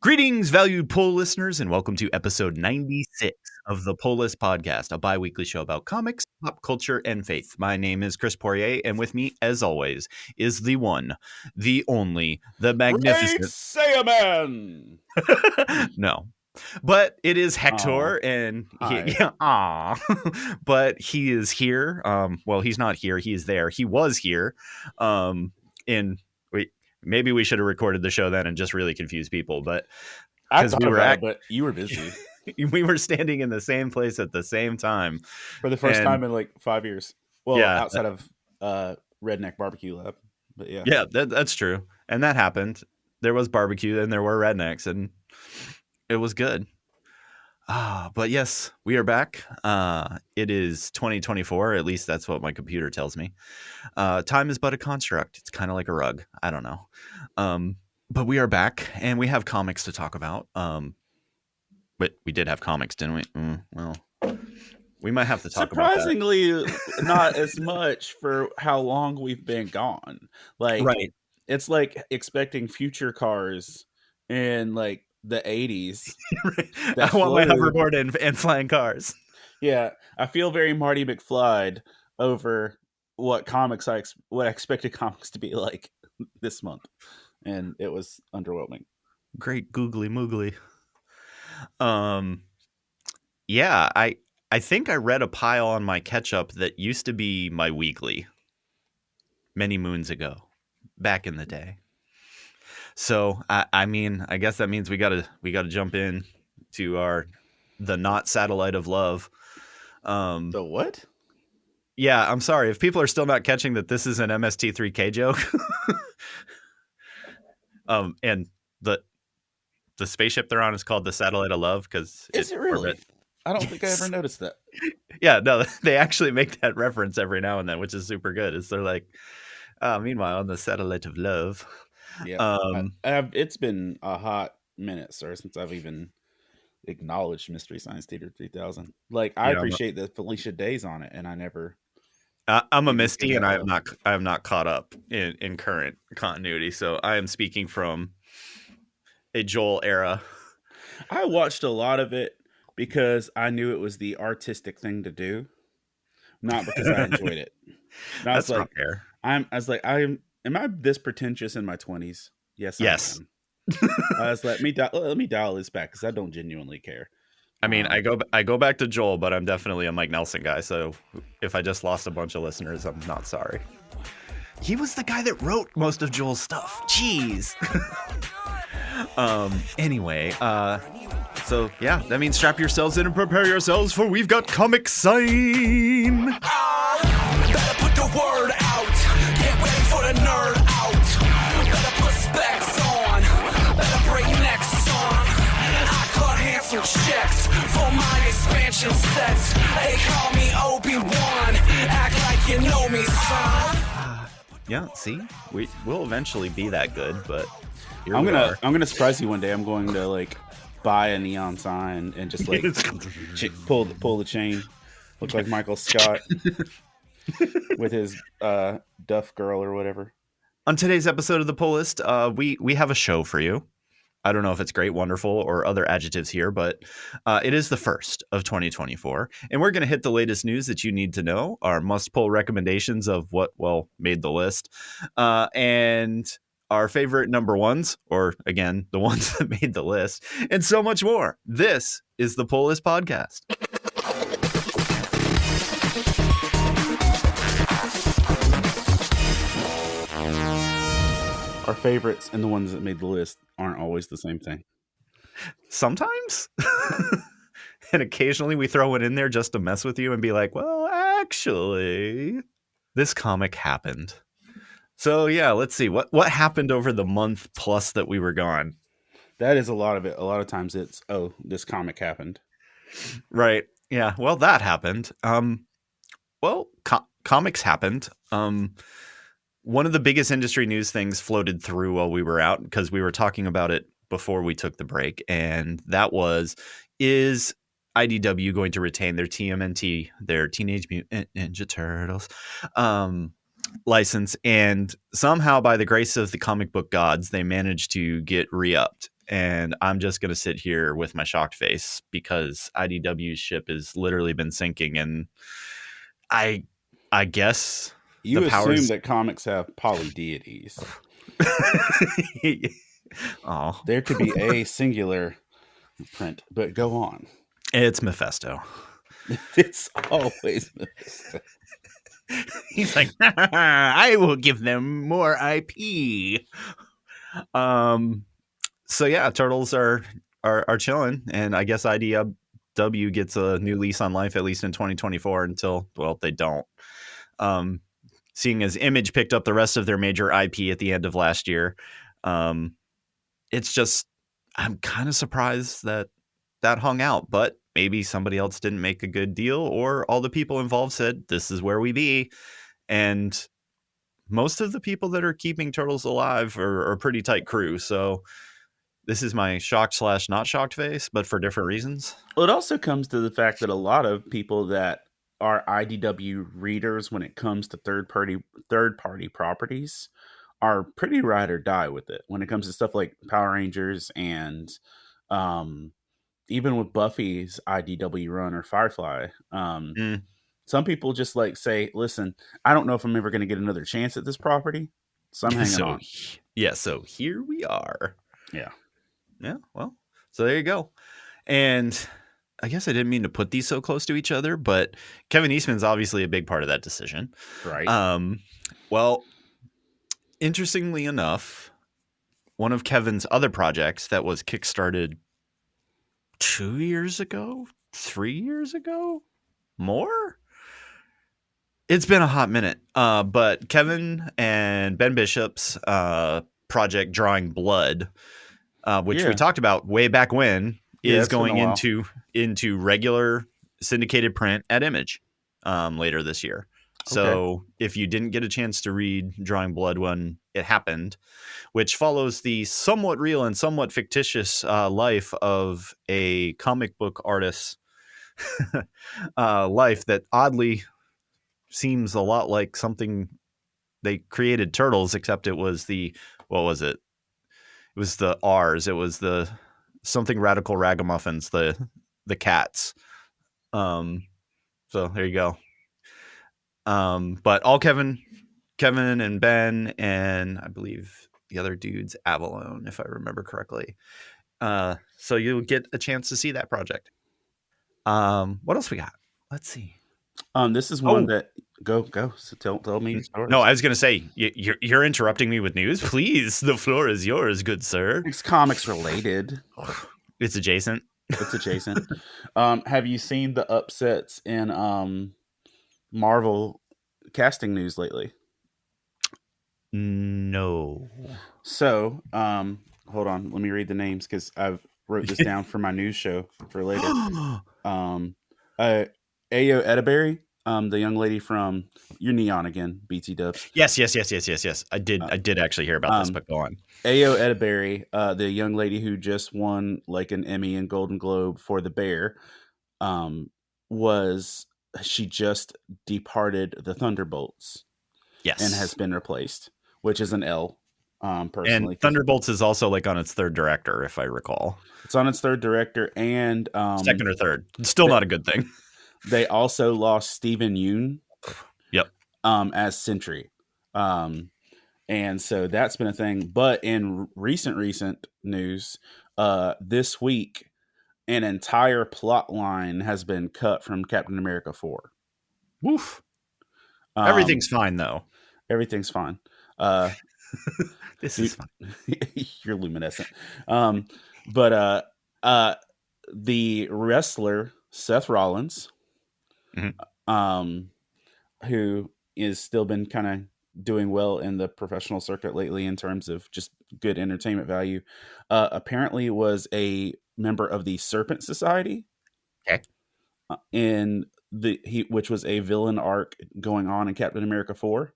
Greetings, valued poll listeners, and welcome to episode 96 of the Poll List Podcast, a bi-weekly show about comics, pop culture, and faith. My name is Chris Poirier, and with me, as always, is the one, the only, the magnificent... Great Saiyaman! No. But it is Hector, Aw. and Hi. but he is here. Well, he's not here. He is there. He was here. Maybe we should have recorded the show then and just really confused people. But I thought about it, but you were busy we were standing in the same place at the same time for the first time in like 5 years. Well, Yeah. outside of Redneck Barbecue Lab, but yeah, Yeah, that's true, and that happened. There was barbecue and there were rednecks, and it was good. But yes, we are back. It is 2024. At least that's what my computer tells me. Time is but a construct. It's kind of like a rug. I don't know. But we are back, and we have comics to talk about. But we did have comics, didn't we? Well, we might have to talk about that. Surprisingly, not as much for how long we've been gone. Like, Right. It's like expecting future cars in like the 80s. I want my hoverboard and flying cars. Yeah, I feel very Marty McFly over what I expected comics to be like this month, and it was underwhelming. Great googly moogly. Yeah, I think I read a pile on my catch-up that used to be my weekly many moons ago, back in the day. So I mean, I guess that means we gotta jump in to the not satellite of love. The what? Yeah, I'm sorry if people are still not catching that this is an MST3K joke. And the spaceship they're on is called the Satellite of Love because is it really? I don't think I ever noticed that. Yeah, no, they actually make that reference every now and then, which is super good. They're like, meanwhile, on the Satellite of Love. Yeah, it's been a hot minute, sir, since I've even acknowledged Mystery Science Theater 3000. Like, I appreciate that Felicia Day's on it, and I never. I'm a Misty, and I have not caught up in current continuity, so I am speaking from a Joel era. I watched a lot of it because I knew it was the artistic thing to do, not because I enjoyed it. That's not fair. Am I this pretentious in my 20s? Yes. I was like, let me dial this back because I don't genuinely care. I mean, I go back to Joel, but I'm definitely a Mike Nelson guy. So if I just lost a bunch of listeners, I'm not sorry. He was the guy that wrote most of Joel's stuff. Jeez. Anyway, so yeah, that means strap yourselves in and prepare yourselves for we've got Comic Sign. Better put the word out. Get ready for the nerd out. Better put specs on. Better bring next song. I cut handsome checks for my expansion sets. They call me Obi-Wan. Act like you know me, son. Yeah, see, we'll eventually be that good, but I'm gonna surprise you one day. I'm going to like buy a neon sign and just like pull the chain. Look like Michael Scott with his Duff Girl or whatever. On today's episode of the Poll List, we have a show for you. I don't know if it's great, wonderful, or other adjectives here, but it is the first of 2024. And we're going to hit the latest news that you need to know, our must-pull recommendations of what, made the list, and our favorite number ones, or again, the ones that made the list, and so much more. This is the Poll List Podcast. Our favorites and the ones that made the list aren't always the same thing. Sometimes. And occasionally we throw it in there just to mess with you and be like, well, actually, this comic happened. So yeah, let's see. What happened over the month plus that we were gone? That is a lot of it. A lot of times it's, this comic happened. Right. Yeah. Well, that happened. Comics happened. One of the biggest industry news things floated through while we were out because we were talking about it before we took the break. And that is IDW going to retain their TMNT, their Teenage Mutant Ninja Turtles license? And somehow by the grace of the comic book gods, they managed to get re-upped. and I'm just going to sit here with my shocked face because IDW's ship has literally been sinking, and I I guess the You assume powers. that comics have polydeities. Oh, There could be a singular print, but go on. it's Mephisto. It's always Mephisto. He's like, I will give them more IP. Um. So yeah, turtles are chilling, and I guess IDW gets a new lease on life at least in 2024 until they don't. Um, Seeing as Image picked up the rest of their major IP at the end of last year, um, it's just I'm kind of surprised that hung out, but maybe somebody else didn't make a good deal, or all the people involved said this is where we be, and most of the people that are keeping turtles alive are a pretty tight crew. So this is my shocked slash not shocked face, but for different reasons. Well, it also comes to the fact that a lot of people that are IDW readers when it comes to third party properties are pretty ride or die with it when it comes to stuff like Power Rangers and um, even with Buffy's IDW run or Firefly. Mm. Some people just like say, "Listen, I don't know if I'm ever going to get another chance at this property, so I'm hanging on." So here we are. Yeah. Yeah, well, so there you go. And I guess I didn't mean to put these so close to each other, but Kevin Eastman's obviously a big part of that decision. Right. Well, interestingly enough, one of Kevin's other projects that was kickstarted 2 years ago, 3 years ago, more? It's been a hot minute. But Kevin and Ben Bishop's project Drawing Blood, which we talked about way back when, is it's been a going while. into regular syndicated print at Image later this year. So if you didn't get a chance to read Drawing Blood when it happened, which follows the somewhat real and somewhat fictitious life of a comic book artist's life that oddly seems a lot like something they created Turtles, except it was what was it? It was the R's. It was the something radical ragamuffins, the cats. So there you go. But all Kevin and Ben, and I believe the other dude's Avalon, if I remember correctly. So you'll get a chance to see that project. What else we got? Let's see. This is one that go. So tell me your story. No, I was going to say you're interrupting me with news. Please, the floor is yours, good sir. It's comics related. It's adjacent. It's adjacent. Have you seen the upsets in Marvel casting news lately? No. So, hold on. Let me read the names because I've wrote this down for my news show for later. Ayo Edaberry, the young lady from You're Neon again, BT Dubs. Yes. I did actually hear about this, but go on. Ayo Edaberry, the young lady who just won like an Emmy and Golden Globe for The Bear, she just departed the Thunderbolts. Yes. And has been replaced, which is an L. Personally, and Thunderbolts is also like on its third director, if I recall. It's on its third director and second or third. Still not a good thing. They also lost Stephen Yoon. Yep. As Sentry. And so that's been a thing. But in recent news, this week, an entire plot line has been cut from Captain America 4. Woof. Everything's fine, though. Everything's fine. This is fine. You're luminescent. But the wrestler Seth Rollins, who is still been kind of doing well in the professional circuit lately in terms of just good entertainment value, apparently was a member of the Serpent Society. Okay. Which was a villain arc going on in Captain America 4.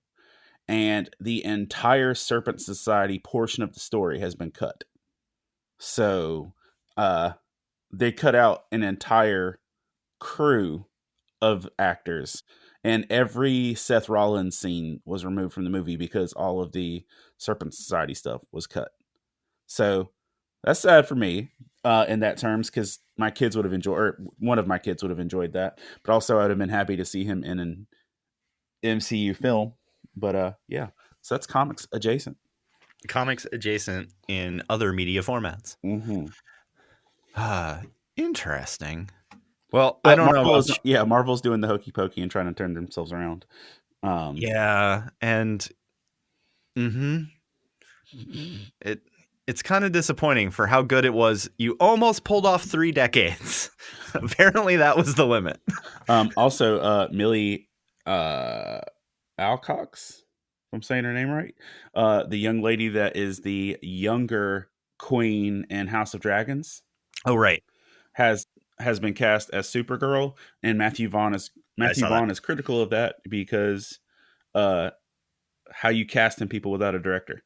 And the entire Serpent Society portion of the story has been cut. So they cut out an entire crew of actors, and every Seth Rollins scene was removed from the movie because all of the Serpent Society stuff was cut. So That's sad for me in that terms because my kids would have enjoyed, or one of my kids would have enjoyed that. But also, I would have been happy to see him in an MCU film. But yeah, so that's comics adjacent. Comics adjacent in other media formats. Mm-hmm. Ah, interesting. Well, I But don't know about Marvel's doing the hokey pokey and trying to turn themselves around. yeah, and it's kind of disappointing for how good it was. You almost pulled off 3 decades. Apparently, that was the limit. Also, Millie Alcox, if I'm saying her name right, the young lady that is the younger queen in House of Dragons, Oh, right. has been cast as Supergirl, and Matthew Vaughn is critical of that because how you casting people without a director,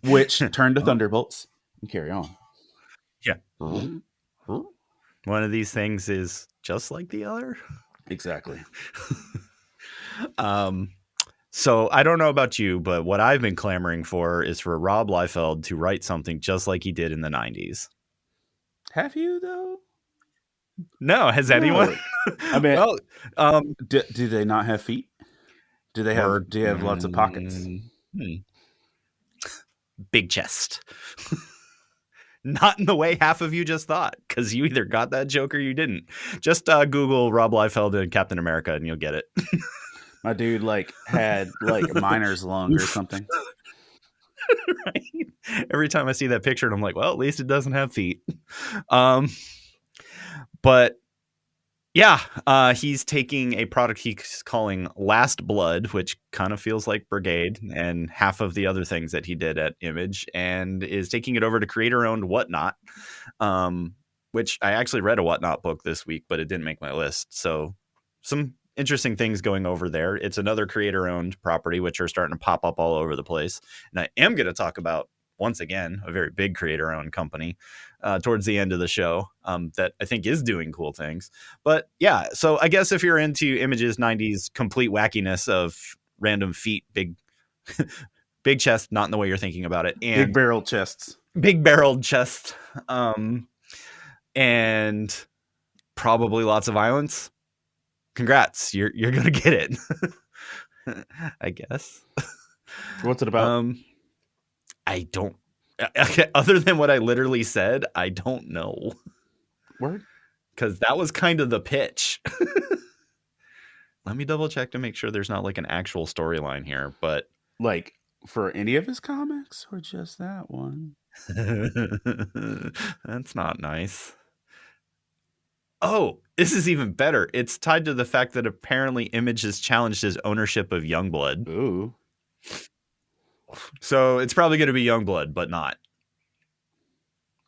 which turned to Thunderbolts and carry on. Yeah. One of these things is just like the other. Exactly. So I don't know about you, but what I've been clamoring for is for Rob Liefeld to write something just like he did in the 90s. Have you though? No, has anyone? No. I mean, well, do they not have feet? Do they have lots of pockets? Big chest. Not in the way half of you just thought, because you either got that joke or you didn't. Just Google Rob Liefeld and Captain America and you'll get it. My dude had miner's lung or something. Right? Every time I see that picture, and I'm like, well, at least it doesn't have feet. But yeah, he's taking a product he's calling Last Blood, which kind of feels like Brigade and half of the other things that he did at Image, and is taking it over to creator-owned Whatnot, which I actually read a Whatnot book this week, but it didn't make my list. So some interesting things going over there. It's another creator-owned property, which are starting to pop up all over the place. And I am going to talk about, once again, a very big creator-owned company towards the end of the show that I think is doing cool things. But yeah, so I guess if you're into Image's 90s complete wackiness of random feet, big big chest, not in the way you're thinking about it, and big barreled chests, big barreled chest, and probably lots of violence, congrats, you're gonna get it. I guess. What's it about? I don't, other than what I literally said, I don't know. Word? Because that was kind of the pitch. Let me double check to make sure there's not like an actual storyline here, but like for any of his comics or just that one? That's not nice. Oh, this is even better. It's tied to the fact that apparently Image has challenged his ownership of Youngblood. Ooh. So it's probably going to be Youngblood, but not.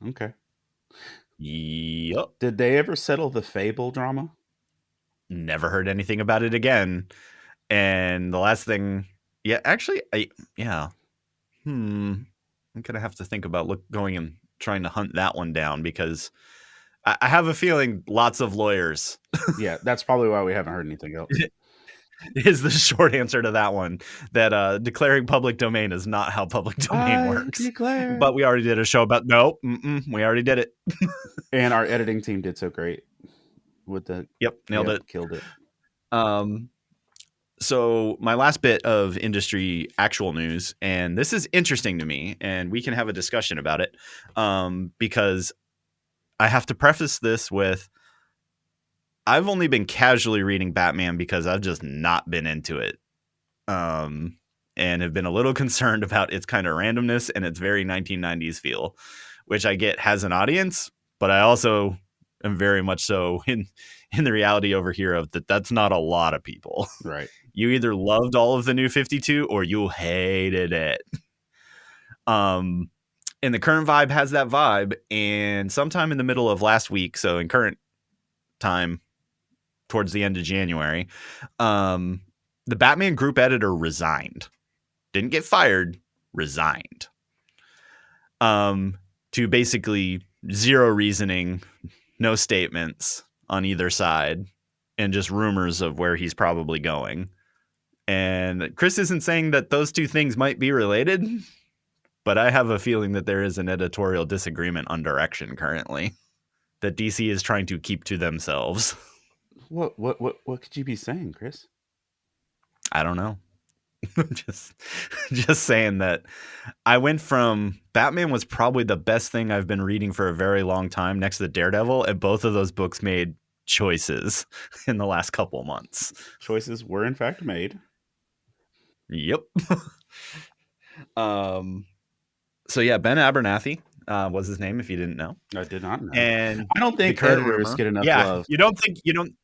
Okay. Yep. Did they ever settle the Fable drama? Never heard anything about it again. And the last thing, yeah, actually, I'm gonna have to think about going and trying to hunt that one down, because I have a feeling lots of lawyers. Yeah, that's probably why we haven't heard anything else. Is the short answer to that one, that declaring public domain is not how public domain works. Declare. But we already did a show about we already did it. And our editing team did so great with the nailed it, killed it. So my last bit of industry actual news, and this is interesting to me, and we can have a discussion about it, because I have to preface this with, I've only been casually reading Batman because I've just not been into it, and have been a little concerned about its kind of randomness and its very 1990s feel, which I get has an audience, but I also am very much so in the reality over here of that's not a lot of people. Right. You either loved all of the New 52 or you hated it. And the current vibe has that vibe, and sometime in the middle of last week, so in current time, towards the end of January, the Batman group editor resigned. Didn't get fired, resigned. To basically zero reasoning, no statements on either side, and just rumors of where he's probably going. And Chris isn't saying that those two things might be related, but I have a feeling that there is an editorial disagreement on direction currently that DC is trying to keep to themselves. What could you be saying, Chris? I don't know. just just saying that I went from Batman was probably the best thing I've been reading for a very long time next to Daredevil, and both of those books made choices in the last couple of months. Choices were in fact made. Yep. So yeah, Ben Abernathy was his name if you didn't know. I did not know. And I don't think the current editors rumor- get enough yeah, love. you don't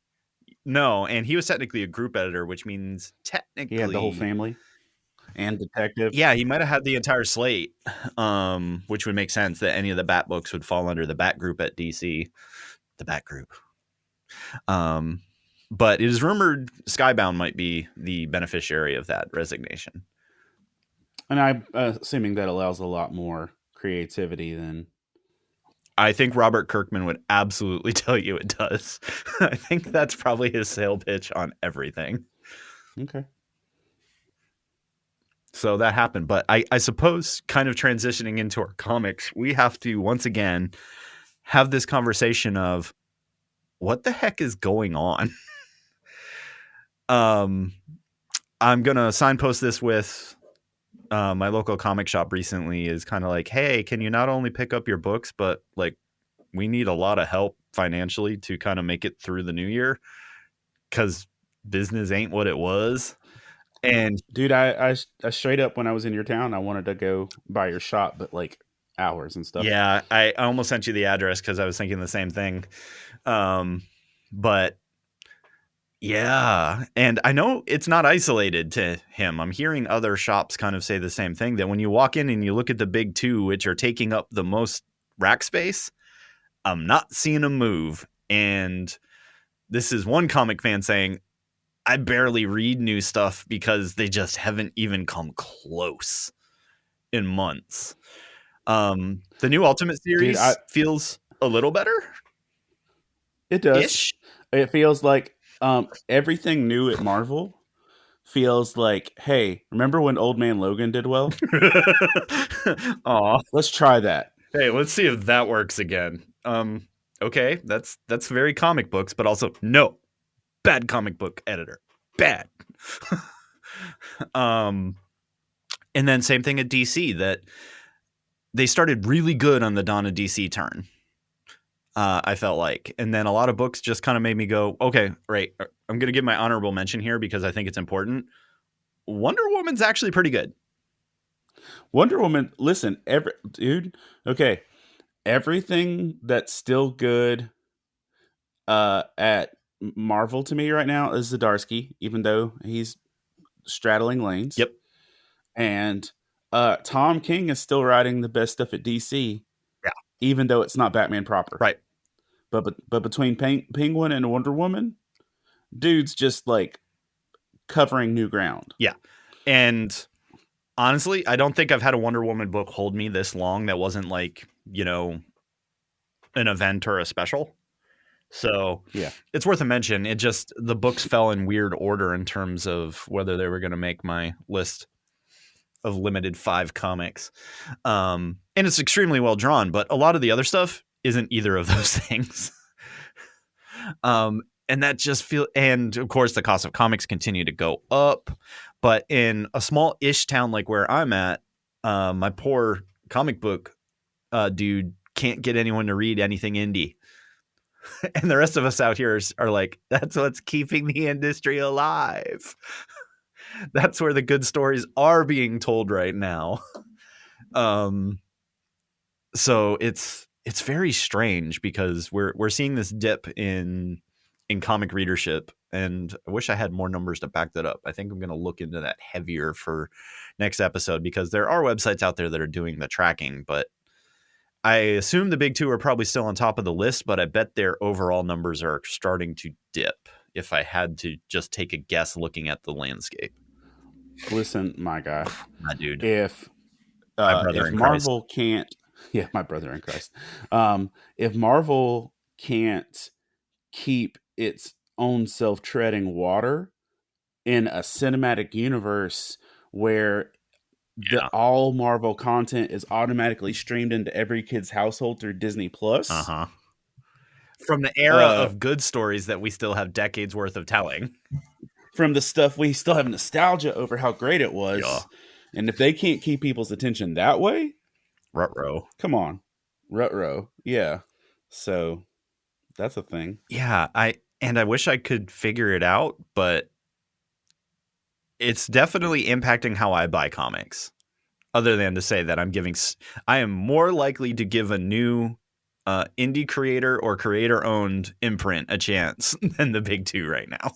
no, and he was technically a group editor, which means technically He had the whole family and detective. Yeah, he might have had the entire slate, which would make sense that any of the Bat books would fall under the Bat group at DC, the Bat group. But it is rumored Skybound might be the beneficiary of that resignation. And I'm assuming that allows a lot more creativity than. I think Robert Kirkman would absolutely tell you it does. I think that's probably his sale pitch on everything. Okay. So that happened. But I suppose kind of transitioning into our comics, we have to once again have this conversation of what the heck is going on? I'm going to signpost this with my local comic shop recently is kind of like, hey, can you not only pick up your books, but like we need a lot of help financially to kind of make it through the new year because business ain't what it was. And dude, I straight up when I was in your town, I wanted to go by your shop, but like hours and stuff. Yeah, I almost sent you the address because I was thinking the same thing. But yeah, and I know it's not isolated to him. I'm hearing other shops kind of say the same thing, that when you walk in and you look at the big two, which are taking up the most rack space, I'm not seeing them move. And this is one comic fan saying, I barely read new stuff because they just haven't even come close in months. The new Ultimate series feels a little better. It does. Ish. It feels like everything new at Marvel feels like, hey, remember when Old Man Logan did well? Aw. Let's try that. Hey, let's see if that works again. Okay, that's very comic books, but also no. Bad comic book editor. Bad. And then same thing at DC, that they started really good on the Dawn of DC turn. I felt like. And then a lot of books just kind of made me go, okay, right. I'm going to give my honorable mention here because I think it's important. Wonder Woman's actually pretty good. Wonder Woman, listen, okay. Everything that's still good at Marvel to me right now is Zdarsky, even though he's straddling lanes. Yep. And Tom King is still writing the best stuff at DC. Yeah. Even though it's not Batman proper. Right. But between Penguin and Wonder Woman, dude's just like covering new ground. Yeah. And honestly, I don't think I've had a Wonder Woman book hold me this long that wasn't like, you know, an event or a special. So yeah, it's worth a mention. It just, the books fell in weird order in terms of whether they were going to make my list of limited 5 comics. And it's extremely well drawn, but a lot of the other stuff isn't either of those things. And that just and of course the cost of comics continue to go up, but in a small-ish town like where I'm at, my poor comic book dude can't get anyone to read anything indie. And the rest of us out here are like, that's what's keeping the industry alive. That's where the good stories are being told right now. So it's very strange because we're seeing this dip in comic readership, and I wish I had more numbers to back that up. I think I'm going to look into that heavier for next episode because there are websites out there that are doing the tracking, but I assume the big two are probably still on top of the list, but I bet their overall numbers are starting to dip if I had to just take a guess looking at the landscape. Listen, my guy. My dude. If Marvel can't... Yeah, my brother in Christ. If Marvel can't keep its own self treading water in a cinematic universe where the all Marvel content is automatically streamed into every kid's household through Disney Plus. From the era of good stories that we still have decades worth of telling. From the stuff we still have nostalgia over how great it was. Yeah. And if they can't keep people's attention that way, Ruh-roh. come on. Ruh-roh. Yeah. So that's a thing. Yeah, I wish I could figure it out, but it's definitely impacting how I buy comics. Other than to say that I am more likely to give a new indie creator or creator-owned imprint a chance than the big two right now.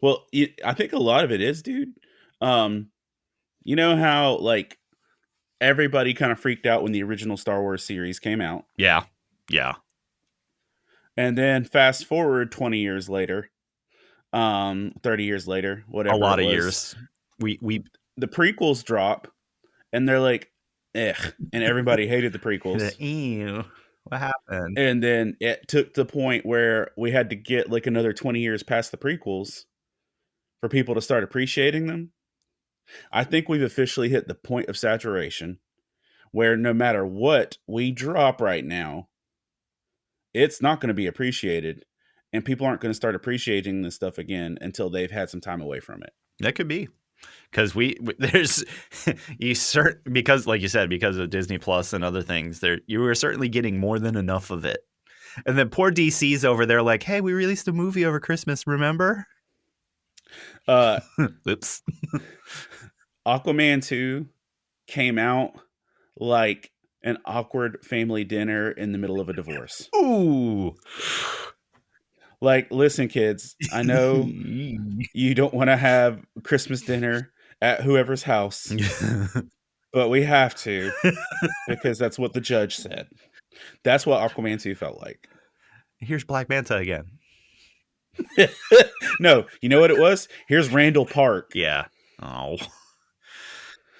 Well, I think a lot of it is, dude. You know how like everybody kind of freaked out when the original Star Wars series came out. Yeah. And then fast forward 20 years later, 30 years later, whatever. A lot of years. We the prequels drop and they're like, and everybody hated the prequels. Ew. What happened? And then it took the point where we had to get like another 20 years past the prequels for people to start appreciating them. I think we've officially hit the point of saturation where no matter what we drop right now, it's not going to be appreciated, and people aren't going to start appreciating this stuff again until they've had some time away from it. That could be. Because because like you said, because of Disney Plus and other things, you were certainly getting more than enough of it. And then poor DC's over there like, hey, we released a movie over Christmas, remember? Oops. Aquaman 2 came out like an awkward family dinner in the middle of a divorce. Ooh. Like, listen, kids, I know you don't want to have Christmas dinner at whoever's house, but we have to because that's what the judge said. That's what Aquaman 2 felt like. Here's Black Manta again. No, you know what it was? Here's Randall Park. Yeah. Oh.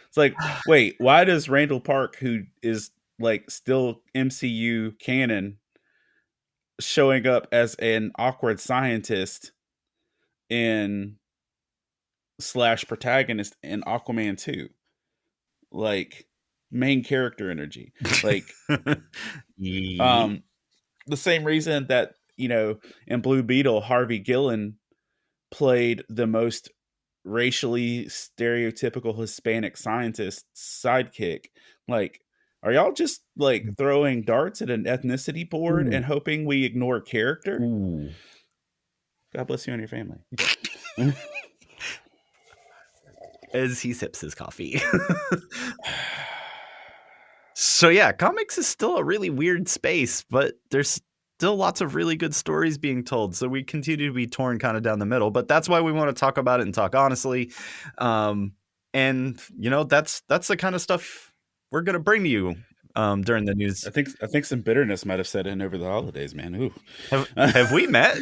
It's like, wait, why does Randall Park, who is like still MCU canon, showing up as an awkward scientist in / protagonist in Aquaman 2? Like, main character energy. Like, the same reason that, you know, in Blue Beetle, Harvey Guillen played the most racially stereotypical Hispanic scientist sidekick. Like, are y'all just like throwing darts at an ethnicity board and hoping we ignore character? Ooh. God bless you and your family. As he sips his coffee. So yeah, comics is still a really weird space, but there's still lots of really good stories being told. So we continue to be torn kind of down the middle, but that's why we want to talk about it and talk honestly. And you know, that's the kind of stuff we're going to bring to you during the news. I think some bitterness might have set in over the holidays, man. Ooh. Have we met?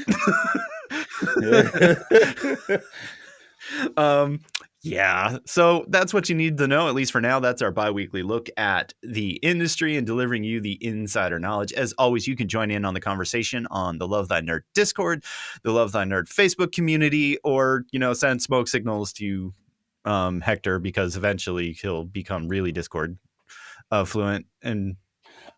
Yeah, so that's what you need to know, at least for now. That's our bi-weekly look at the industry and delivering you the insider knowledge. As always, you can join in on the conversation on the Love Thy Nerd Discord, the Love Thy Nerd Facebook community, or, you know, send smoke signals to Hector, because eventually he'll become really Discord fluent. And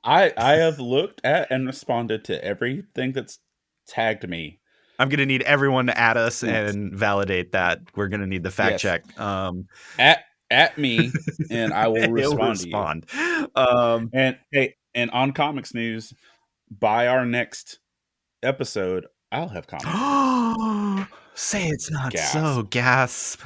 I have looked at and responded to everything that's tagged me. I'm going to need everyone to add us and validate that. We're going to need the fact check. At me, and I will respond to you. And hey, and on Comics News, by our next episode, I'll have comics. Say it's not so. Gasp.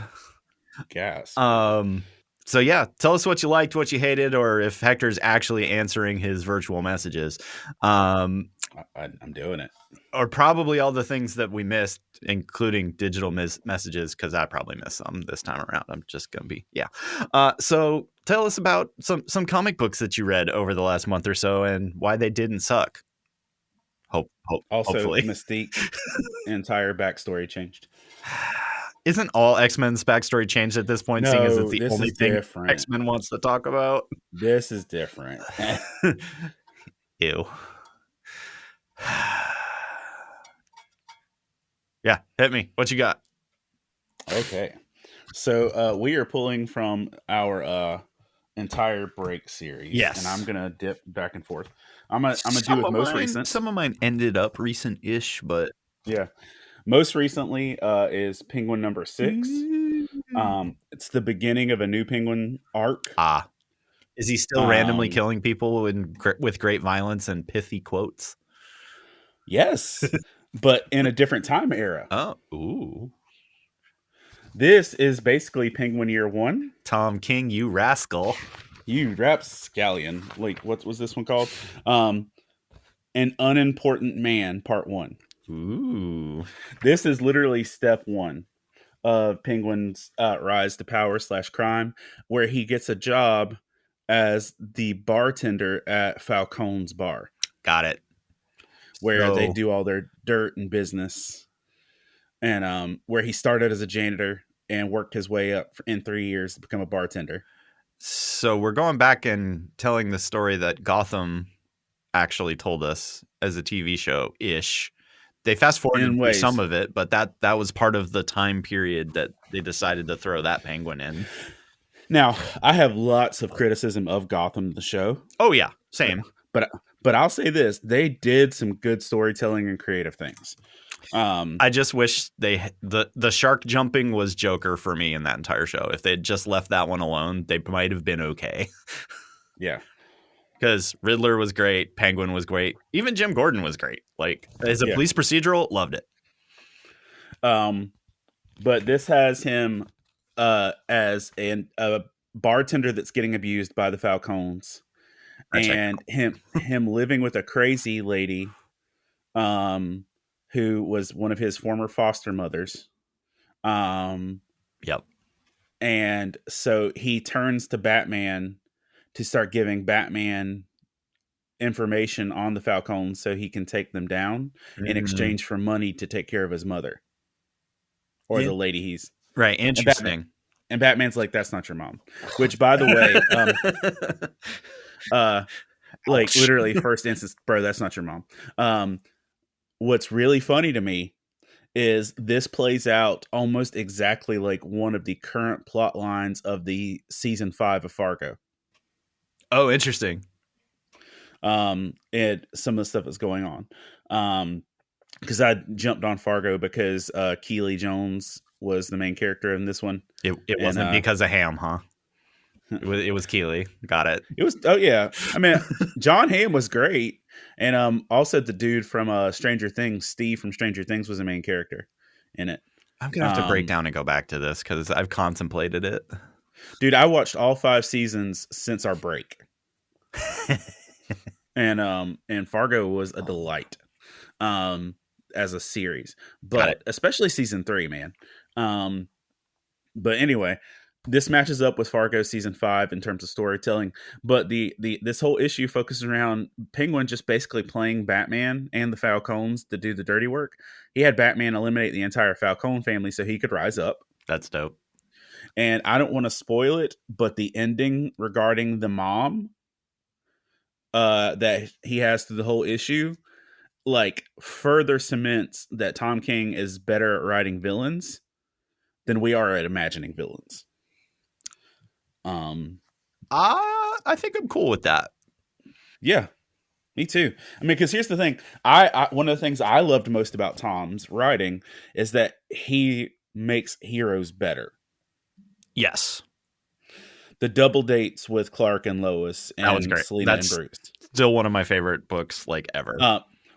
So yeah, tell us what you liked, what you hated, or if Hector's actually answering his virtual messages. I'm doing it. Or probably all the things that we missed, including digital messages, because I probably missed some this time around. I'm just going to be, so tell us about some comic books that you read over the last month or so and why they didn't suck. Hopefully. Mystique's entire backstory changed. Isn't all X-Men's backstory changed at this point, seeing as it's the only thing different. X-Men wants to talk about? This is different. Ew. Yeah, hit me. What you got? Okay. So we are pulling from our entire break series, and I'm Yes. gonna dip back and forth. I'm gonna do with most recent. Some of mine ended up recent-ish, but Yeah, most recently is Penguin number 6. It's the beginning of a new Penguin arc. ah, is he still randomly Um, killing people with great violence and pithy quotes? yes, but in a different time era. Oh, ooh, This is basically Penguin Year One. Tom King, you rascal! You rapscallion. Like, what was this one called? An Unimportant Man, Part One. Ooh, This is literally step one of Penguin's rise to power / crime, where he gets a job as the bartender at Falcone's bar, got it. where they So, do all their dirt and business, and where he started as a janitor and worked his way up in 3 years to become a bartender. so we're going back and telling the story that Gotham actually told us as a TV show ish. They fast forwarded In through some ways. of it, but that was part of the time period that they decided to throw that penguin in. Now, I have lots of criticism of Gotham, the show, Oh yeah, but same. but I'll say this: they did some good storytelling and creative things. I just wish the shark jumping was Joker for me in that entire show. If they'd just left that one alone, they might have been okay. Yeah, Because Riddler was great, Penguin was great, even Jim Gordon was great. Like as a yeah. police procedural, loved it. But this has him as a bartender that's getting abused by the Falcons, I check. and him living with a crazy lady, um, who was one of his former foster mothers. Um, Yep. and so he turns to Batman to start giving Batman information on the Falcons so he can take them down in Mm, exchange for money to take care of his mother or yeah. the lady he's Right. and Batman Interesting. and Batman's like, that's not your mom. Which, by the way, uh like Ouch. literally first instance, bro, that's not your mom. What's really funny to me is this plays out almost exactly like one of the current plot lines of the season 5 of Fargo. Oh, interesting. And some of the stuff that's going on. Because I jumped on Fargo because Keely Jones was the main character in this one. It And wasn't because of Ham, huh? It was Keeley. Got it. it was, oh yeah, I mean, John Hamm was great. And also the dude from Stranger Things, Steve from Stranger Things, was the main character in it. I'm gonna have to break down and go back to this because I've contemplated it. Dude, I watched all 5 seasons since our break. And Fargo was a delight as a series, but especially season 3, man. But anyway, this matches up with Fargo season 5 in terms of storytelling, but the this whole issue focuses around Penguin just basically playing Batman and the Falcons to do the dirty work. He had Batman eliminate the entire Falcone family so he could rise up. That's dope. And I don't want to spoil it, but the ending regarding the mom that he has through the whole issue, like, further cements that Tom King is better at writing villains than we are at imagining villains. I think I'm cool with that. Yeah, me too. I mean, because here's the thing: I one of the things I loved most about Tom's writing is that he makes heroes better. Yes, The double dates with Clark and Lois that was and great. Selena and That's Bruce. still one of my favorite books, like ever.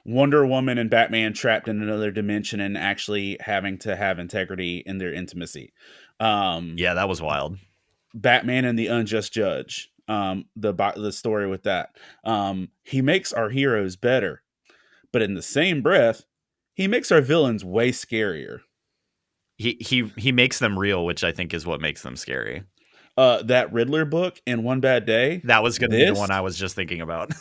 Wonder Woman and Batman trapped in another dimension and actually having to have integrity in their intimacy. Yeah, that was wild. Batman and the Unjust Judge. The story with that. He makes our heroes better, but in the same breath, he makes our villains way scarier. He makes them real, which I think is what makes them scary. That Riddler book in One Bad Day. That was going to be the one I was just thinking about.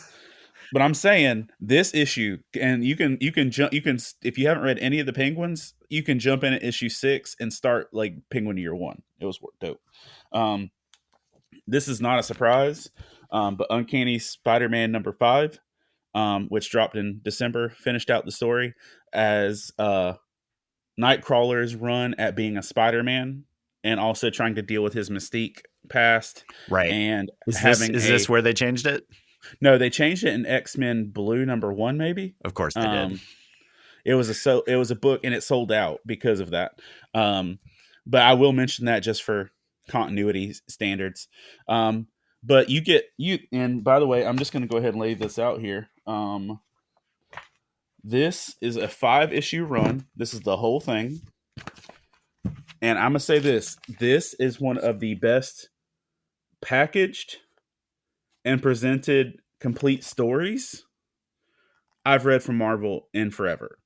But I'm saying this issue, and you can jump, if you haven't read any of the Penguins, you can jump in at issue 6 and start like Penguin Year 1. It was dope. This is not a surprise, but Uncanny Spider-Man number 5, which dropped in December, finished out the story as Nightcrawler's run at being a Spider-Man and also trying to deal with his Mystique past, Right. and Is having this where they changed it? no, they changed it in X-Men Blue #1, maybe. Of course they did. It was a book, and it sold out because of that. But I will mention that just for continuity standards. But and by the way, I'm just going to go ahead and lay this out here. This is a 5-issue run. This is the whole thing. And I'm going to say this. This is one of the best packaged and presented complete stories I've read from Marvel in forever.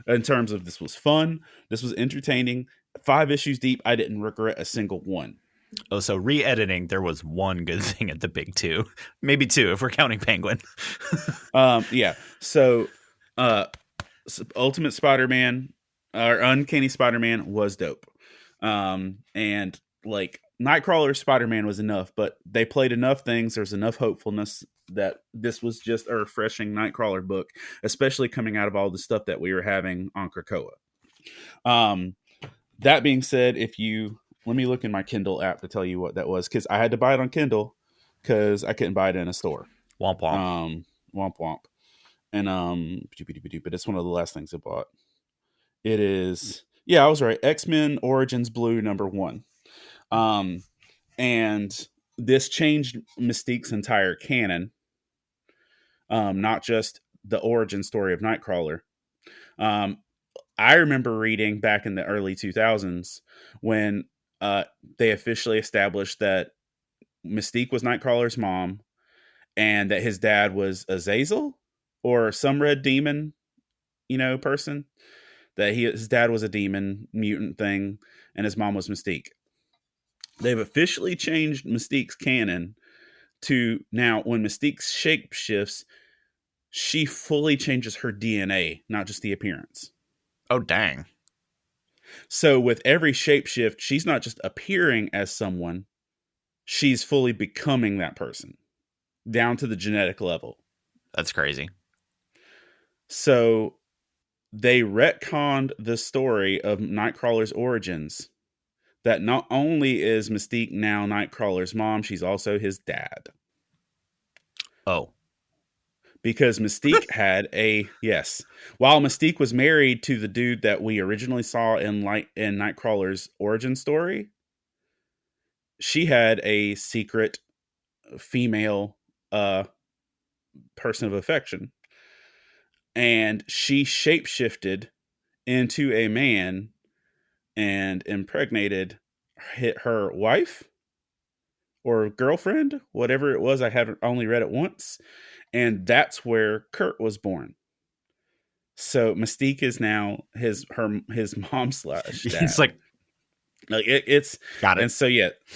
In terms of, this was fun, this was entertaining. 5 issues deep, I didn't regret a single one. Oh, so re-editing, there was one good thing at the big 2, maybe 2 if we're counting Penguin. Yeah. So, Ultimate Spider-Man or Uncanny Spider-Man was dope. And like Nightcrawler Spider-Man was enough, but they played enough things. There's enough hopefulness that this was just a refreshing Nightcrawler book, especially coming out of all the stuff that we were having on Krakoa. That being said, let me look in my Kindle app to tell you what that was, because I had to buy it on Kindle because I couldn't buy it in a store. Womp womp. Womp womp. And but it's one of the last things I bought. It is, yeah, I was right. X-Men Origins Blue #1. And this changed Mystique's entire canon. Not just the origin story of Nightcrawler. I remember reading back in the early 2000s when they officially established that Mystique was Nightcrawler's mom, and that his dad was Azazel or some red demon, person. That his dad was a demon mutant thing, and his mom was Mystique. They've officially changed Mystique's canon to now when Mystique shapeshifts, she fully changes her DNA, not just the appearance. Oh, dang. So with every shapeshift, she's not just appearing as someone, she's fully becoming that person, down to the genetic level. That's crazy. So they retconned the story of Nightcrawler's origins, that not only is Mystique now Nightcrawler's mom, she's also his dad. Oh. Because Mystique had while Mystique was married to the dude that we originally saw in Nightcrawler's origin story, she had a secret female person of affection, and she shapeshifted into a man and impregnated her wife or girlfriend, whatever it was. I haven't only read it once. And that's where Kurt was born. So Mystique is now his mom / dad. He's like it's got it. And so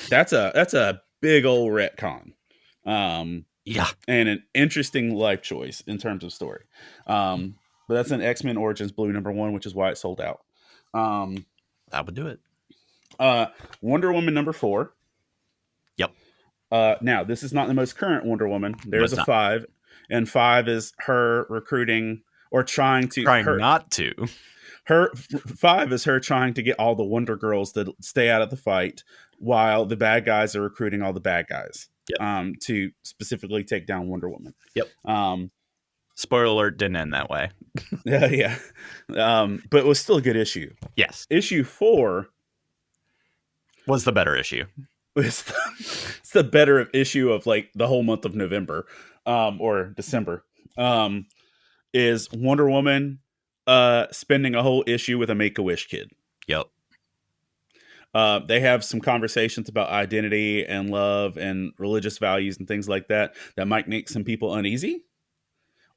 that's a big old retcon. Yeah, and an interesting life choice in terms of story. But that's an X-Men Origins Blue #1, which is why it sold out. That would do it. Wonder Woman #4. Yep. Now this is not the most current Wonder Woman. There's a 5, and 5 is her recruiting or trying not to. Her 5 is her trying to get all the Wonder Girls to stay out of the fight, while the bad guys are recruiting all the bad guys. Yep. To specifically take down Wonder Woman. Yep. Spoiler alert, didn't end that way. Yeah. But it was still a good issue. Yes. Issue 4 was the better issue. It's the better issue of like the whole month of November, or December. Is Wonder Woman spending a whole issue with a Make-A-Wish kid. Yep. They have some conversations about identity and love and religious values and things like that might make some people uneasy,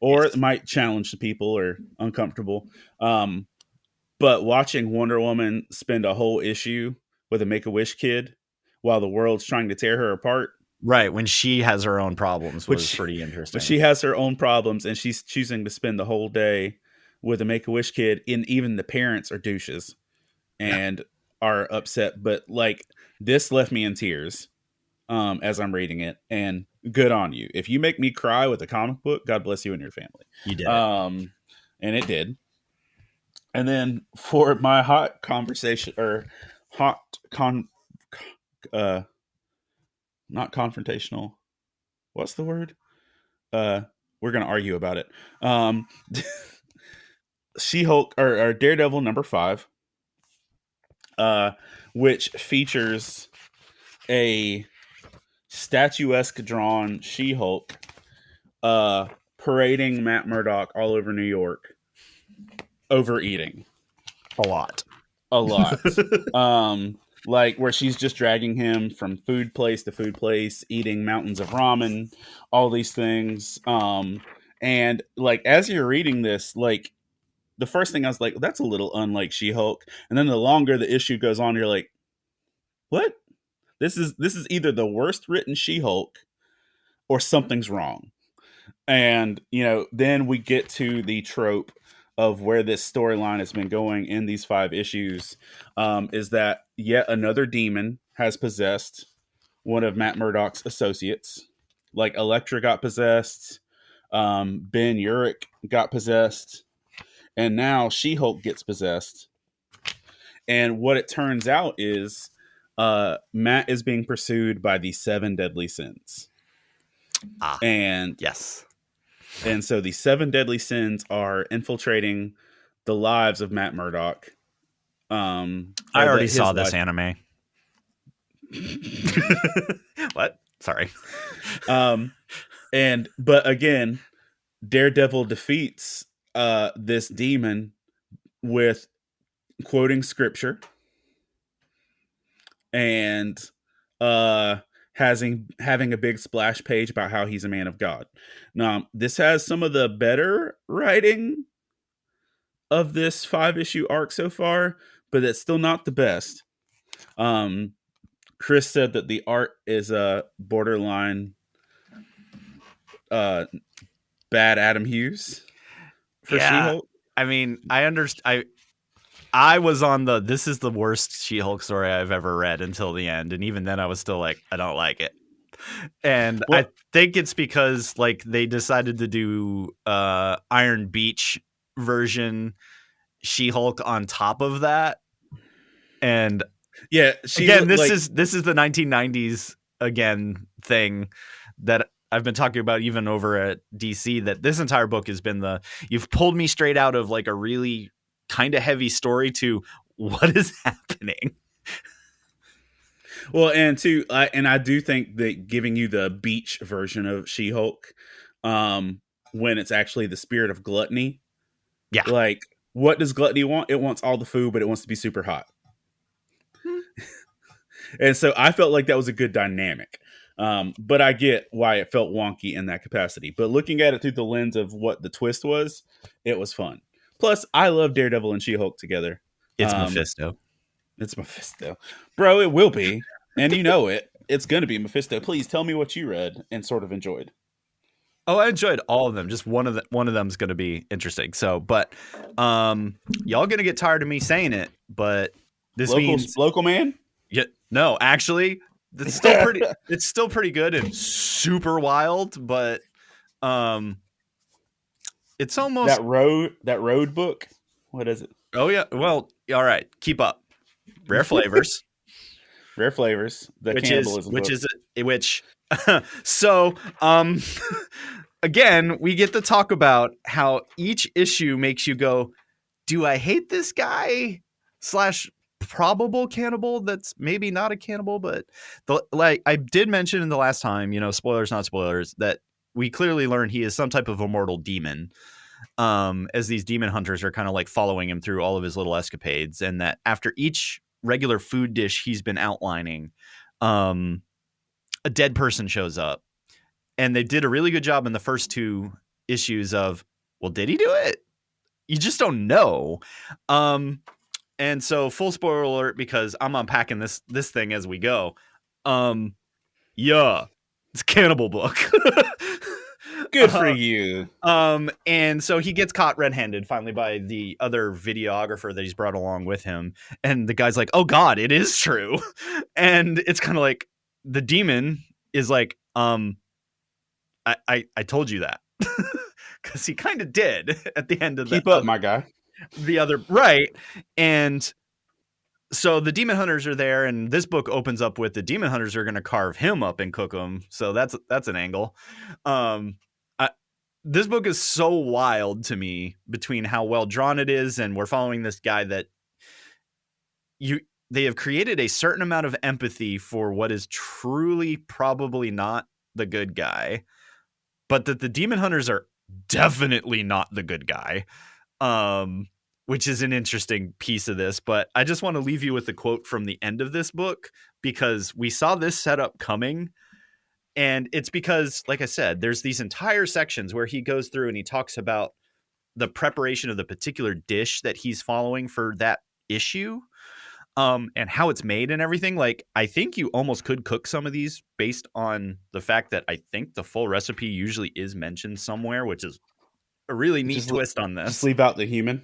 or it might challenge the people or uncomfortable. But watching Wonder Woman spend a whole issue with a Make-A-Wish kid while the world's trying to tear her apart. Right, when she has her own problems was pretty interesting. But she has her own problems, and she's choosing to spend the whole day with a Make-A-Wish kid, and even the parents are douches and are upset. But like, this left me in tears as I'm reading it, and good on you. If you make me cry with a comic book, God bless you and your family. You did. And it did. And then for my hot con uh not confrontational. What's the word? We're gonna argue about it. Um, She-Hulk or Daredevil #5, uh, which features a statuesque drawn She-Hulk parading Matt Murdock all over New York, overeating A lot. a lot. Like where she's just dragging him from food place to food place, eating mountains of ramen, all these things. And like as you're reading this, like the first thing I was like, that's a little unlike She-Hulk. And then the longer the issue goes on, you're like, what? This is either the worst written She-Hulk or something's wrong. And then we get to the trope of where this storyline has been going in these 5 issues, is that yet another demon has possessed one of Matt Murdock's associates. Like Elektra got possessed, Ben Urich got possessed, and now She-Hulk gets possessed. And what it turns out is Matt is being pursued by the 7 deadly sins. And Yes. And so the 7 deadly sins are infiltrating the lives of Matt Murdock. I already saw this life. anime. What? Sorry. But again, Daredevil defeats this demon with quoting scripture and having a big splash page about how he's a man of God. Now, this has some of the better writing of this 5-issue arc so far, but it's still not the best. Chris said that the art is a borderline bad Adam Hughes for She-Hulk. I mean, I understand. I was on this is the worst She-Hulk story I've ever read until the end. And even then I was still like, I don't like it. And I think it's because like they decided to do Iron Beach version She-Hulk on top of that. And yeah, again, this is the 1990s again thing that I've been talking about even over at DC, that this entire book has been you've pulled me straight out of like a really kind of heavy story to what is happening. Well, and I do think that giving you the beach version of She-Hulk, when it's actually the spirit of gluttony. Yeah. Like, what does gluttony want? It wants all the food, but it wants to be super hot. And so I felt like that was a good dynamic. But I get why it felt wonky in that capacity. But looking at it through the lens of what the twist was, it was fun. Plus, I love Daredevil and She-Hulk together. It's Mephisto. It's Mephisto. Bro, it will be. And you know it. It's going to be Mephisto. Please tell me what you read and sort of enjoyed. Oh, I enjoyed all of them. Just one of them is going to be interesting. So, but y'all going to get tired of me saying it, but this means local man? Yeah, no, actually, it's still pretty. It's still pretty good and super wild, but it's almost that road book. What is it? Oh yeah, well, all right, keep up. Rare Flavors, Rare Flavors. So again, we get to talk about how each issue makes you go, "Do I hate this guy?" / probable cannibal that's maybe not a cannibal, but like I did mention in the last time, spoilers not spoilers, that we clearly learn he is some type of immortal demon, as these demon hunters are kind of like following him through all of his little escapades, and that after each regular food dish he's been outlining, a dead person shows up. And they did a really good job in the first 2 issues of, well, did he do it? You just don't know. And so full spoiler alert, because I'm unpacking this thing as we go. Yeah, it's a cannibal book. Good for you. And so he gets caught red-handed finally by the other videographer that he's brought along with him. And the guy's like, oh God, it is true. And it's kind of like the demon is like, I told you that. Because he kind of did at the end of Keep up, my guy. The other right. And So the demon hunters are there, and this book opens up with the demon hunters are going to carve him up and cook him. So that's an angle. Um, I, this book is so wild to me between how well drawn it is, and we're following this guy that they have created a certain amount of empathy for what is truly probably not the good guy, but that the demon hunters are definitely not the good guy. Which is an interesting piece of this, but I just want to leave you with a quote from the end of this book because we saw this setup coming. And it's because, like I said, there's these entire sections where he goes through and he talks about the preparation of the particular dish that he's following for that issue, and how it's made and everything. Like, I think you almost could cook some of these based on the fact that I think the full recipe usually is mentioned somewhere, which is a really neat twist on this. Just leave out the human.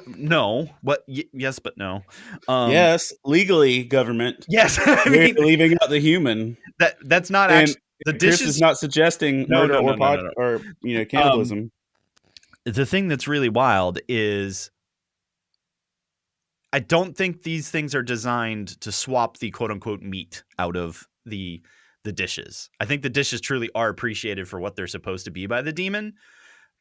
No, but yes, but no. Yes, legally, government. Yes, You're leaving out the human. That's not actually the dish. Chris is not suggesting murder or cannibalism. The thing that's really wild is I don't think these things are designed to swap the quote unquote meat out of the dishes. I think the dishes truly are appreciated for what they're supposed to be by the demon.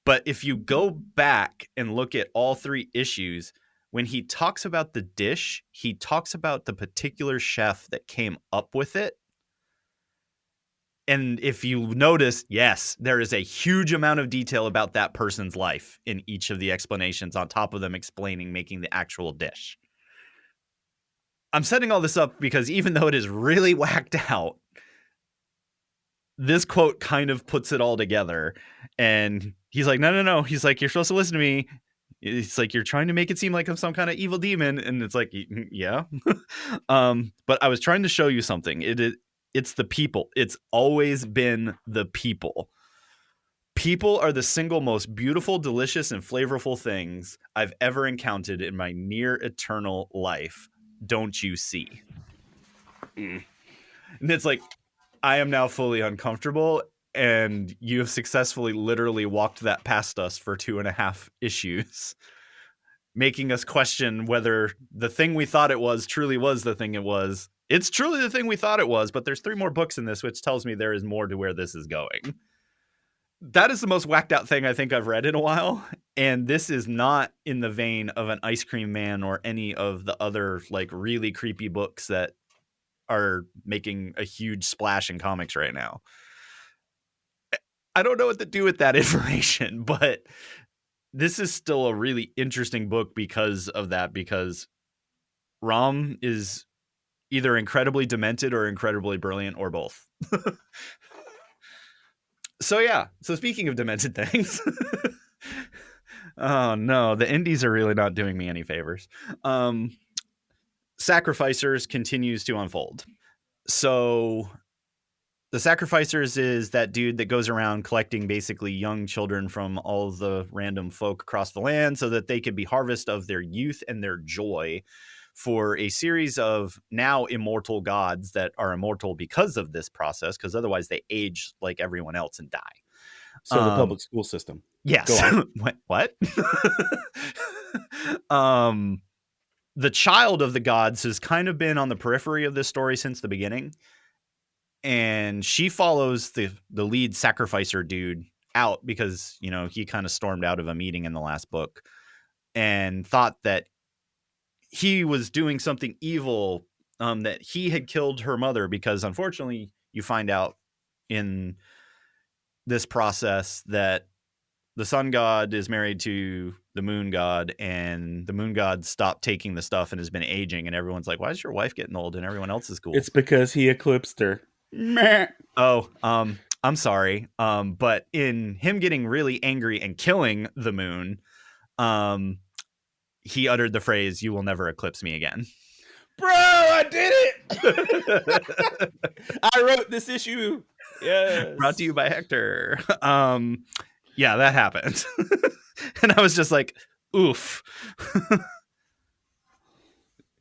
But if you go back and look at all three issues, when he talks about the dish, he talks about the particular chef that came up with it. And if you notice, yes, there is a huge amount of detail about that person's life in each of the explanations on top of them making the actual dish. I'm setting all this up because even though it is really whacked out, this quote kind of puts it all together. And he's like, no. He's like, you're supposed to listen to me. It's like, you're trying to make it seem like I'm some kind of evil demon. And it's like, yeah. But I was trying to show you something. It's the people. It's always been the people. People are the single most beautiful, delicious, and flavorful things I've ever encountered in my near eternal life. Don't you see? And it's like, I am now fully uncomfortable, and you have successfully literally walked that past us for 2.5 issues, making us question whether the thing we thought it was truly was the thing it was. It's truly the thing we thought it was, but there's 3 more books in this, which tells me there is more to where this is going. That is the most whacked out thing I think I've read in a while, and this is not in the vein of an Ice Cream Man or any of the other like really creepy books that are making a huge splash in comics right now. I don't know what to do with that information, but this is still a really interesting book because of that, because Rom is either incredibly demented or incredibly brilliant or both. So yeah, so speaking of demented things, oh no, the indies are really not doing me any favors. Sacrificers continues to unfold. So the Sacrificers is that dude that goes around collecting basically young children from all of the random folk across the land so that they could be harvest of their youth and their joy for a series of now immortal gods that are immortal because of this process, because otherwise they age like everyone else and die. So the public school system. Yes. Go on. What? The child of the gods has kind of been on the periphery of this story since the beginning. And she follows the lead sacrificer dude out because, you know, he kind of stormed out of a meeting in the last book and thought that he was doing something evil, that he had killed her mother, because unfortunately you find out in this process that the sun god is married to the moon god, and the moon god stopped taking the stuff and has been aging, and everyone's like, why is your wife getting old? And everyone else is cool. It's because he eclipsed her. Meh. Oh, I'm sorry. But in him getting really angry and killing the moon, he uttered the phrase, "You will never eclipse me again." Bro, I did it. I wrote this issue. Yes. Brought to you by Hector. Yeah, that happened. And I was just like, oof.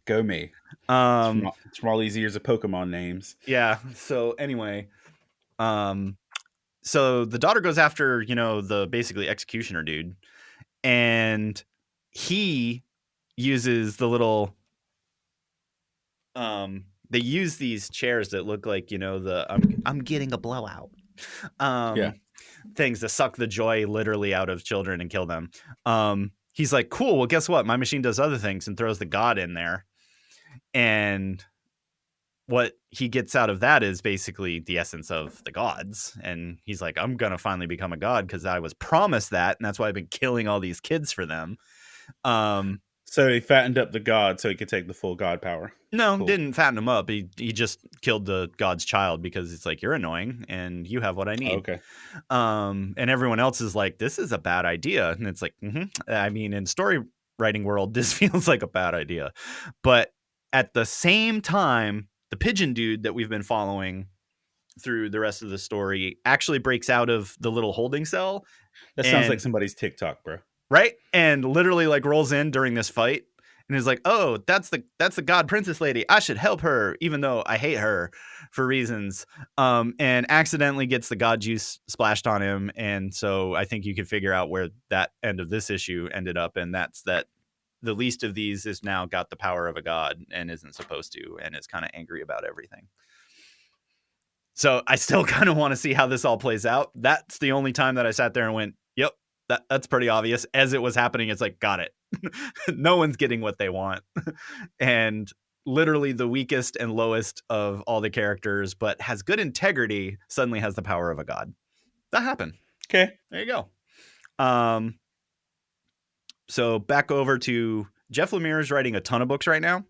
Go me. It's from all these years of Pokemon names. Yeah. So anyway, so the daughter goes after, you know, the basically executioner dude, and he uses the little they use these chairs that look like, you know, the I'm getting a blowout. Yeah. Things to suck the joy literally out of children and kill them. He's like, cool, well, guess what? My machine does other things, and throws the god in there. And what he gets out of that is basically the essence of the gods. And he's like, I'm going to finally become a god because I was promised that. And that's why I've been killing all these kids for them. So he fattened up the god so he could take the full god power. No, Cool. didn't fatten him up. He just killed the god's child because it's like, you're annoying and you have what I need. Okay. And everyone else is like, this is a bad idea. And it's like, I mean, in story writing world, this feels like a bad idea. But at the same time, the pigeon dude that we've been following through the rest of the story actually breaks out of the little holding cell. That sounds like somebody's TikTok, bro. Right? And literally like rolls in during this fight and is like, oh, that's the god princess lady. I should help her, even though I hate her for reasons. And accidentally gets the god juice splashed on him. And so I think you can figure out where that end of this issue ended up. And that's that the least of these is now got the power of a god and isn't supposed to, and is kind of angry about everything. So I still kind of want to see how this all plays out. That's the only time that I sat there and went, yep, that's pretty obvious. As it was happening, it's like, got it. No one's getting what they want. And literally the weakest and lowest of all the characters, but has good integrity, suddenly has the power of a god. That happened. Okay. There you go. So back over to Jeff Lemire is writing a ton of books right now.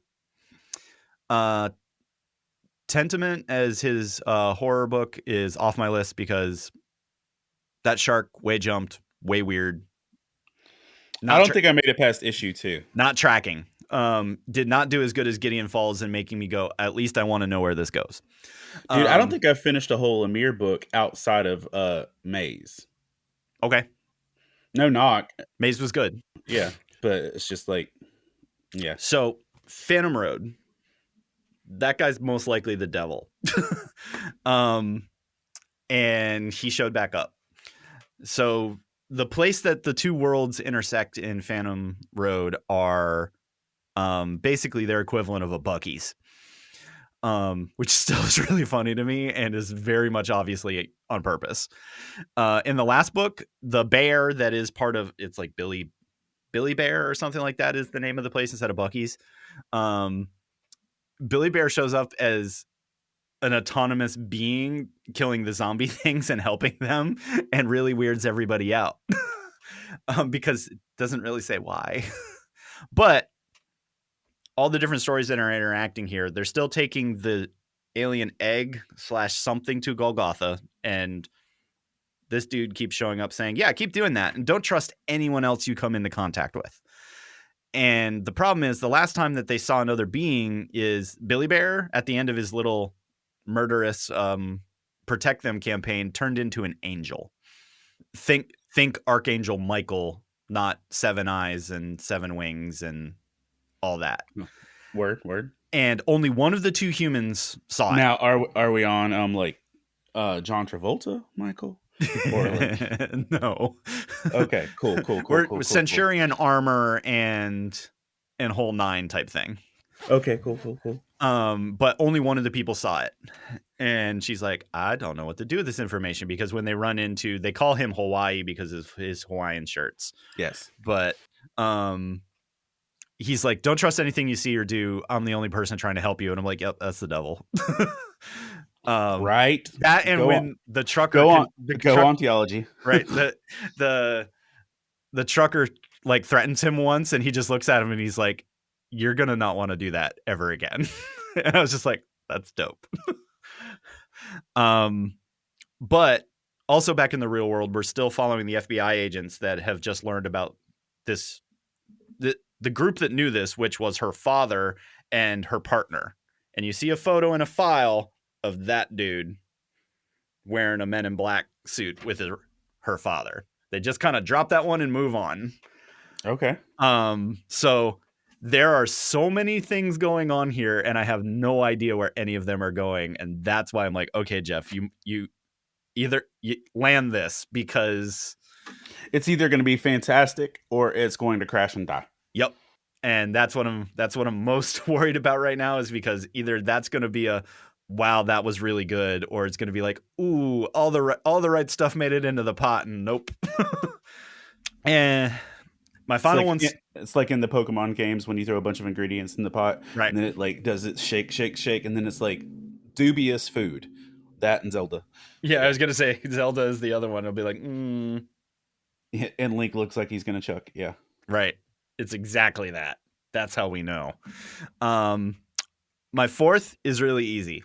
Tentament as his horror book is off my list because that shark way jumped, way weird. I don't think I made it past issue 2. Not tracking. Did not do as good as Gideon Falls and making me go, at least I want to know where this goes. Dude, I don't think I've finished a whole Lemire book outside of Maze. Okay. No knock. Maze was good. Yeah, but it's just like, yeah. So Phantom Road, that guy's most likely the devil. And he showed back up. So the place that the two worlds intersect in Phantom Road are basically their equivalent of a Buc-ee's, which still is really funny to me and is very much obviously on purpose. In the last book, the bear that is part of, it's like Billy Bear or something like that is the name of the place instead of Buc-ee's. Billy Bear shows up as an autonomous being killing the zombie things and helping them, and really weirds everybody out because it doesn't really say why. But all the different stories that are interacting here, they're still taking the alien egg / something to Golgotha, and this dude keeps showing up saying, yeah, keep doing that, and don't trust anyone else you come into contact with. And the problem is, the last time that they saw another being is Billy Bear at the end of his little murderous protect them campaign turned into an angel. Think Archangel Michael, not 7 eyes and 7 wings and all that. Word. And only one of the two humans saw it. Now, are we on John Travolta, Michael? Or like... No. Okay, cool. We're Centurion armor and whole 9 type thing. Okay, cool. But only one of the people saw it. And she's like, I don't know what to do with this information, because when they run into, they call him Hawaii because of his Hawaiian shirts. Yes. But he's like, don't trust anything you see or do. I'm the only person trying to help you. And I'm like, yep, that's the devil. Right. That, and go when on. the trucker go on theology. Right. The trucker like threatens him once, and he just looks at him and he's like, you're gonna not want to do that ever again. And I was just like, that's dope. But also back in the real world, we're still following the FBI agents that have just learned about this, the group that knew this, which was her father and her partner. And you see a photo in a file of that dude wearing a Men in Black suit with her father. They just kind of drop that one and move on. Okay. So there are so many things going on here, and I have no idea where any of them are going. And that's why I'm like, okay, Jeff, you land this, because it's either going to be fantastic or it's going to crash and die. Yep. And that's what I'm most worried about right now, is because either that's going to be a wow, that was really good, or it's going to be like, ooh, all the right stuff made it into the pot, and nope. And my final one's It's like in the Pokemon games when you throw a bunch of ingredients in the pot, right. and then it like does it shake, shake, shake, and then it's like dubious food. That and Zelda. Yeah, I Yeah. was gonna say Zelda is the other one. It'll be like, And Link looks like he's gonna chuck. Yeah. right. It's exactly that. That's how we know. My fourth is really easy.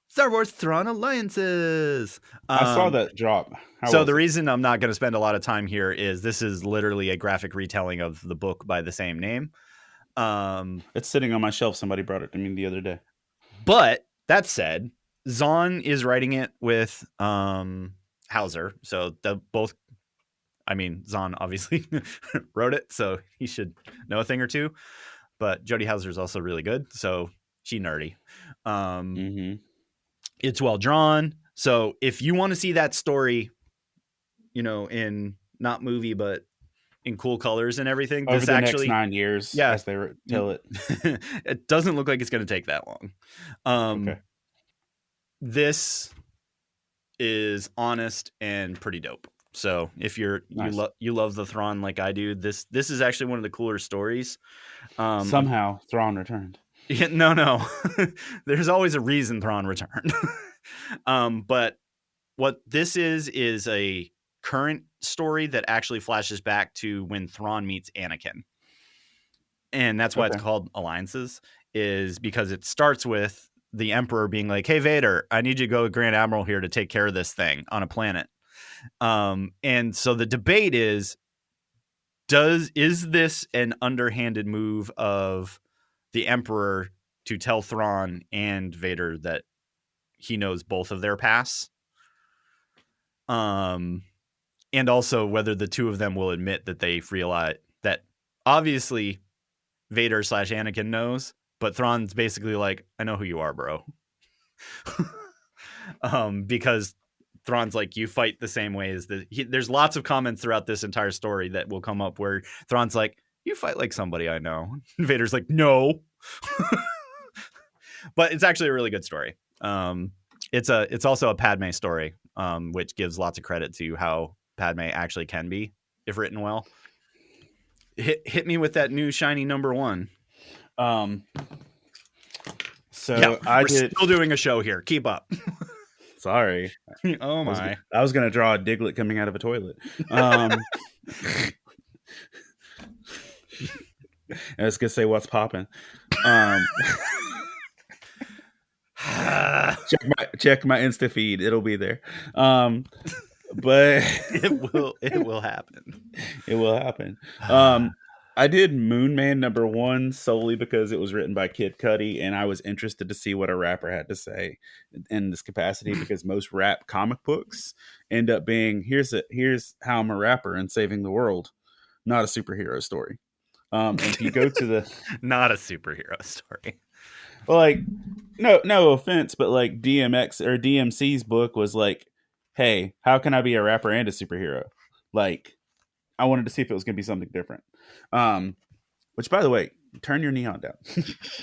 Star Wars Thrawn Alliances. I saw that drop. How So was the it? reason I'm not going to spend a lot of time here is this is literally a graphic retelling of the book by the same name. It's sitting on my shelf. Somebody brought it to me the other day. But that said, Zahn is writing it with Hauser. So Zahn obviously wrote it, so he should know a thing or two. But Jodie Hauser is also really good, so she nerdy. It's well drawn. So if you want to see that story, in not movie, but in cool colors and everything, Over this the actually, next 9 years, yeah, as they tell it. it doesn't look like it's going to take that long. Okay. This is honest and pretty dope. So if Nice. you love the Thrawn like I do, this is actually one of the cooler stories. Somehow Thrawn returned. Yeah, no. There's always a reason Thrawn returned. But what this is a current story that actually flashes back to when Thrawn meets Anakin. And that's why it's called Alliances, is because it starts with the Emperor being like, hey, Vader, I need you to go with Grand Admiral here to take care of this thing on a planet. And so the debate is this an underhanded move of the Emperor to tell Thrawn and Vader that he knows both of their pasts? And also whether the two of them will admit that they've realized that obviously Vader / Anakin knows, but Thrawn's basically like, I know who you are, bro. Because Thrawn's like, you fight the same way as there's lots of comments throughout this entire story that will come up where Thrawn's like, you fight like somebody I know. Vader's like, no. But it's actually a really good story. It's also a Padme story, which gives lots of credit to how Padme actually can be if written well. Hit me with that new shiny number one. So yeah, we're still doing a show here. Keep up. Sorry. Oh my! I was gonna draw a Diglett coming out of a toilet. I was gonna say what's popping. Check my Insta feed; it'll be there. But it will happen. It will happen. I did Moon Man number one solely because it was written by Kid Cudi, and I was interested to see what a rapper had to say in this capacity, because most rap comic books end up being here's how I'm a rapper and saving the world, not a superhero story. And if you go to the not a superhero story. Well, like no offense, but like DMX or DMC's book was like, hey, how can I be a rapper and a superhero? Like, I wanted to see if it was going to be something different. Which, by the way, turn your neon down.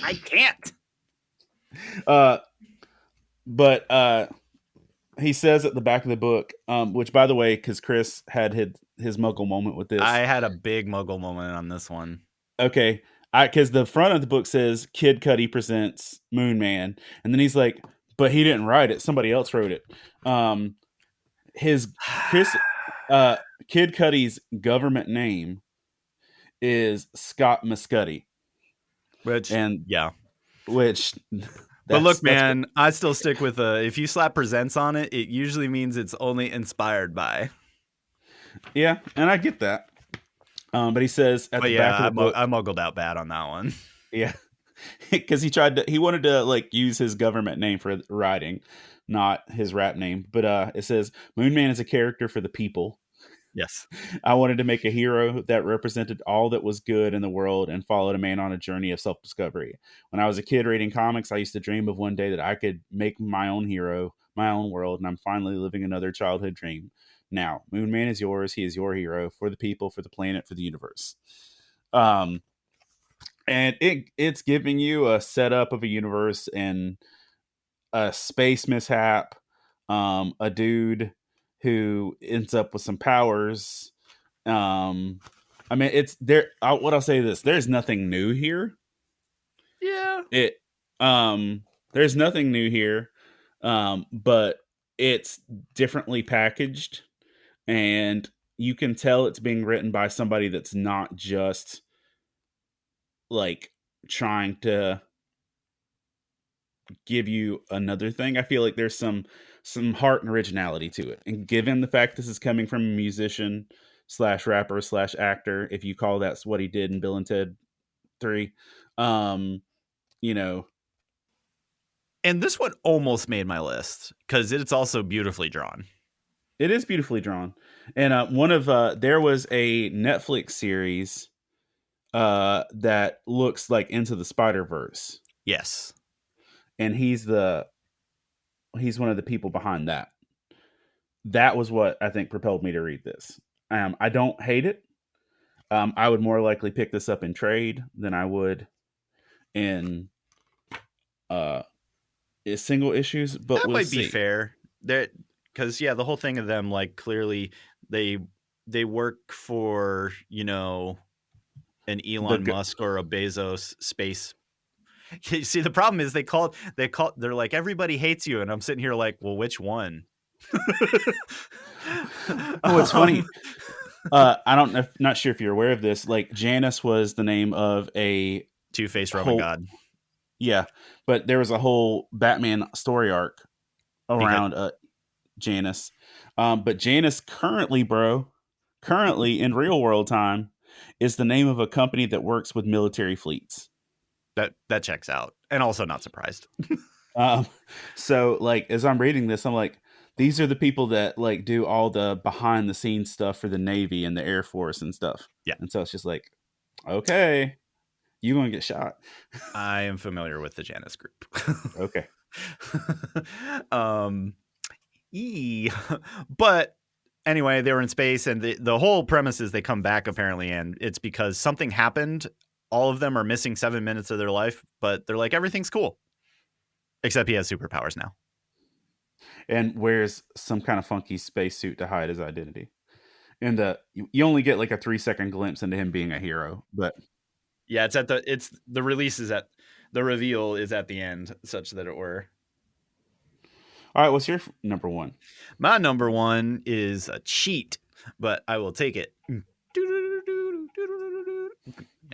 I can't. But he says at the back of the book, which, by the way, because Chris had his Muggle moment with this. I had a big Muggle moment on this one. Okay. Because the front of the book says Kid Cudi presents Moon Man. And then he's like, but he didn't write it. Somebody else wrote it. Kid Cudi's government name is Scott Muscudi. Which but look, man, I still stick with if you slap presents on it, it usually means it's only inspired by. Yeah, and I get that. But he says at the back of the book, I muggled out bad on that one. Yeah, because he wanted to like use his government name for writing, not his rap name. But it says Moon Man is a character for the people. Yes. I wanted to make a hero that represented all that was good in the world and followed a man on a journey of self-discovery. When I was a kid reading comics, I used to dream of one day that I could make my own hero, my own world, and I'm finally living another childhood dream. Now, Moon Man is yours. He is your hero for the people, for the planet, for the universe. and it's giving you a setup of a universe and a space mishap, a dude who ends up with some powers. I mean, it's there. What I'll say is this: there's nothing new here. Yeah. It there's nothing new here, but it's differently packaged, and you can tell it's being written by somebody that's not just like trying to give you another thing. I feel like there's some heart and originality to it, and given the fact this is coming from a musician slash rapper slash actor, if you call that's what he did in Bill and Ted 3, um, you know, And this one almost made my list because it's also beautifully drawn. it is beautifully drawn. And there was a Netflix series that looks like Into the Spider-Verse, Yes. and he's one of the people behind that. That was what I think propelled me to read this. I don't hate it. I would more likely pick this up in trade than I would in uh single issues, but That we'll might be see. fair. That because the whole thing of them like clearly they work for, an Elon The Musk or a Bezos space. See, the problem is they're like everybody hates you, and I'm sitting here like, well, which one? Oh, it's funny. I don't know. Not sure if you're aware of this. Like Janice was the name of a Two-Face Roman whole God. yeah, but there was a whole Batman story arc Because around Janice. But Janice currently in real world time, is the name of a company that works with military fleets. that checks out, and also not surprised. So like as I'm reading this, I'm like, these are the people that like do all the behind the scenes stuff for the Navy and the Air Force and stuff. Yeah. And so it's just like, okay, you're gonna get shot. I am familiar with the Janus group. Okay. um, but anyway, they were in space, and the whole premise is they come back apparently, and it's because something happened. All of them are missing 7 minutes of their life, but they're like, everything's cool, except he has superpowers now. And wears some kind of funky spacesuit to hide his identity. And you only get like a 3-second glimpse into him being a hero, but Yeah, the release is at the reveal is at the end, such that it were. all right, what's your number one? My number one is a cheat, but I will take it.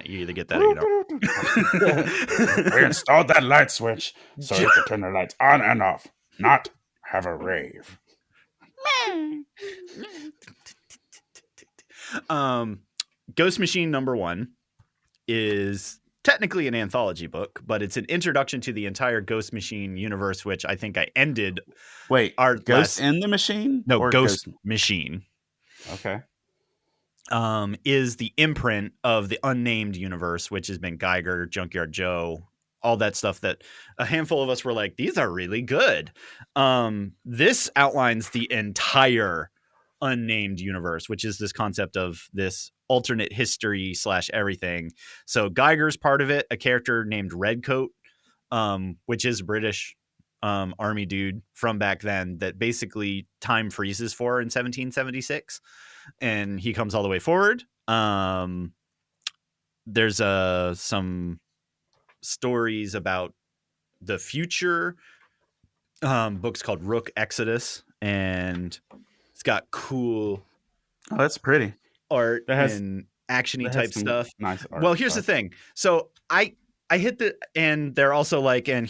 You either get that or you don't. We installed that light switch so you can turn the lights on and off, not have a rave. Ghost Machine number one is technically an anthology book, but it's an introduction to the entire Ghost Machine universe, which I think I ended. Wait, Ghost in the Machine? No, or Ghost Machine. Okay. Is the imprint of the unnamed universe, which has been Geiger, Junkyard Joe, all that stuff that a handful of us were like, these are really good. This outlines the entire unnamed universe, which is this concept of this alternate history / everything. So Geiger's part of it, a character named Redcoat, which is British army dude from back then that basically time freezes for in 1776. And he comes all the way forward. There's some stories about the future. Books called Rook Exodus, and it's got cool Oh, that's pretty. art That has- and actiony That type has some stuff. Nice art. Well, here's the thing. So I hit and they're also like, and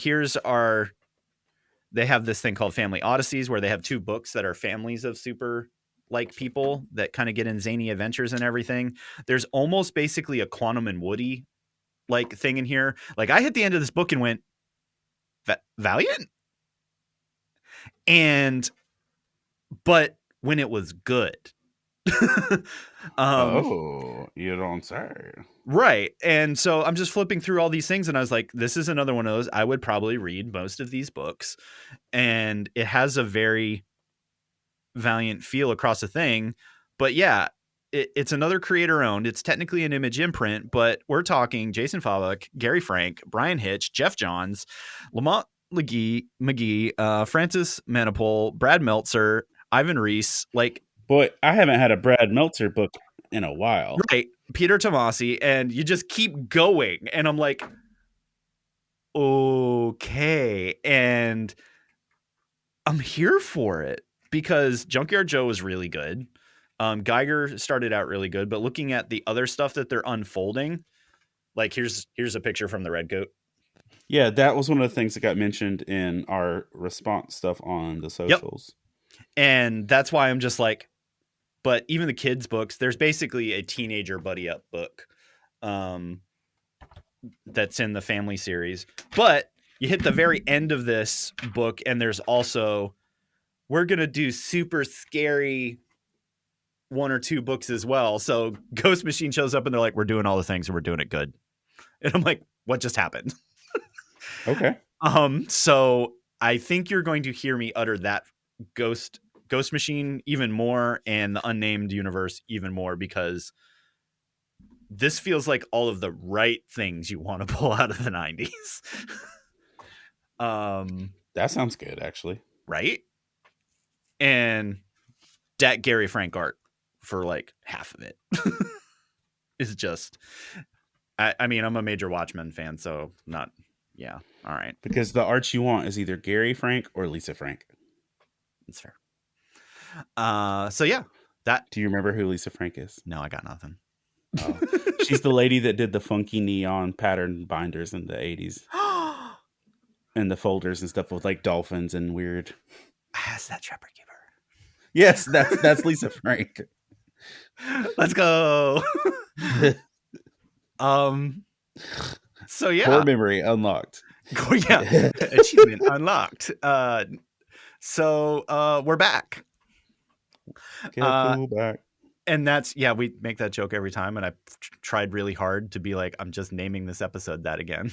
they have this thing called Family Odysseys, where they have 2 books that are families of super like people that kind of get in zany adventures and everything. There's almost basically a Quantum and Woody like thing in here. Like I hit the end of this book and went, Valiant? But when it was good. You don't say. Right. And so I'm just flipping through all these things, and I was like, this is another one of those. I would probably read most of these books. And it has a very Valiant feel across the thing. But yeah, it's another creator owned. It's technically an Image imprint, but we're talking Jason Fabok, Gary Frank, Brian Hitch, Jeff Johns, Lamont McGee, Francis Manipul, Brad Meltzer, Ivan Reese, like, Boy, I haven't had a Brad Meltzer book in a while. right, Peter Tomasi, and you just keep going. And I'm like, okay. And I'm here for it because Junkyard Joe was really good. Geiger started out really good, but looking at the other stuff that they're unfolding, like here's a picture from the Redcoat. Yeah, that was one of the things that got mentioned in our response stuff on the socials. Yep. And that's why I'm just like, but even the kids' books, there's basically a teenager buddy up book that's in the family series. But you hit the very end of this book, and there's also, we're going to do super scary 1 or 2 books as well. So Ghost Machine shows up and they're like, we're doing all the things and we're doing it good. And I'm like, what just happened? Okay. So I think you're going to hear me utter that Ghost Machine even more and the Unnamed Universe even more, because this feels like all of the right things you want to pull out of the 90s. That sounds good, actually. Right? And that Gary Frank art for like half of it is just, I mean, I'm a major Watchmen fan, so not, yeah. All right. Because the art you want is either Gary Frank or Lisa Frank. That's fair. So yeah, that. Do you remember who Lisa Frank is? No, I got nothing. Oh. She's the lady that did the funky neon pattern binders in the 80s. And the folders and stuff with like dolphins and weird. Has that Trapper Keeper? Yes, that's Lisa Frank. Let's go. So yeah. Core memory unlocked. Yeah. Achievement unlocked. So we're back. Get back. And that's, yeah, we make that joke every time. And I tried really hard to be like, I'm just naming this episode that again.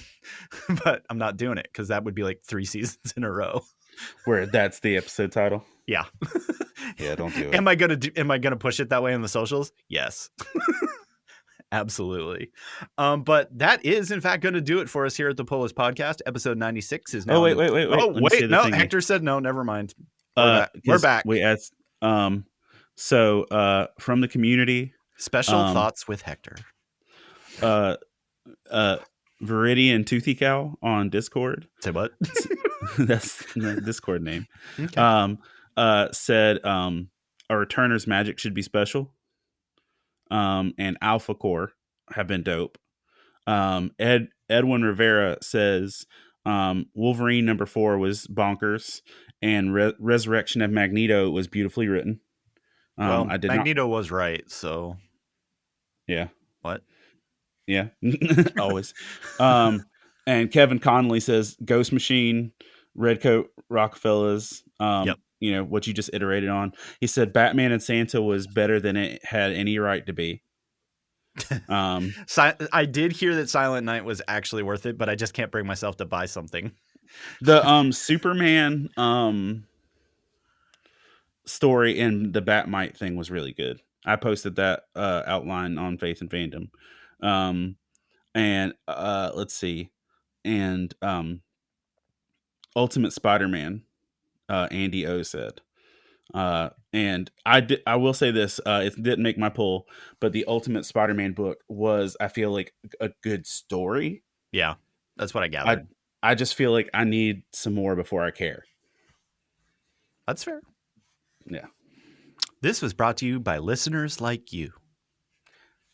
But I'm not doing it because that would be like 3 seasons in a row. Where that's the episode title? Yeah. Yeah, don't do it. Am I gonna push it that way on the socials? Yes. Absolutely. But that is in fact going to do it for us here at the Polis Podcast. Episode 96 is now. Oh, wait. Oh, wait. No, Hector said no. Never mind. We're back. We asked, so from the community, Special thoughts with Hector. Viridian Toothy Cow on Discord. Say what? That's the Discord name. Okay. Said a returner's magic should be special. And Alpha Core have been dope. Edwin Rivera says Wolverine #4 was bonkers, and Resurrection of Magneto was beautifully written. Well, I did Magneto was right, so yeah. What? Yeah, always. And Kevin Connolly says Ghost Machine, Redcoat, Rockefellers. Yep. You know what you just iterated on. He said Batman and Santa was better than it had any right to be. I did hear that Silent Night was actually worth it, but I just can't bring myself to buy something. The Superman story in the Batmite thing was really good. I posted that outline on Faith and Fandom. And let's see. And Ultimate Spider-Man, Andy O said. And I will say this, it didn't make my pull, but the Ultimate Spider-Man book was, I feel like, a good story. Yeah, that's what I gathered. I just feel like I need some more before I care. That's fair. Yeah. This was brought to you by listeners like you.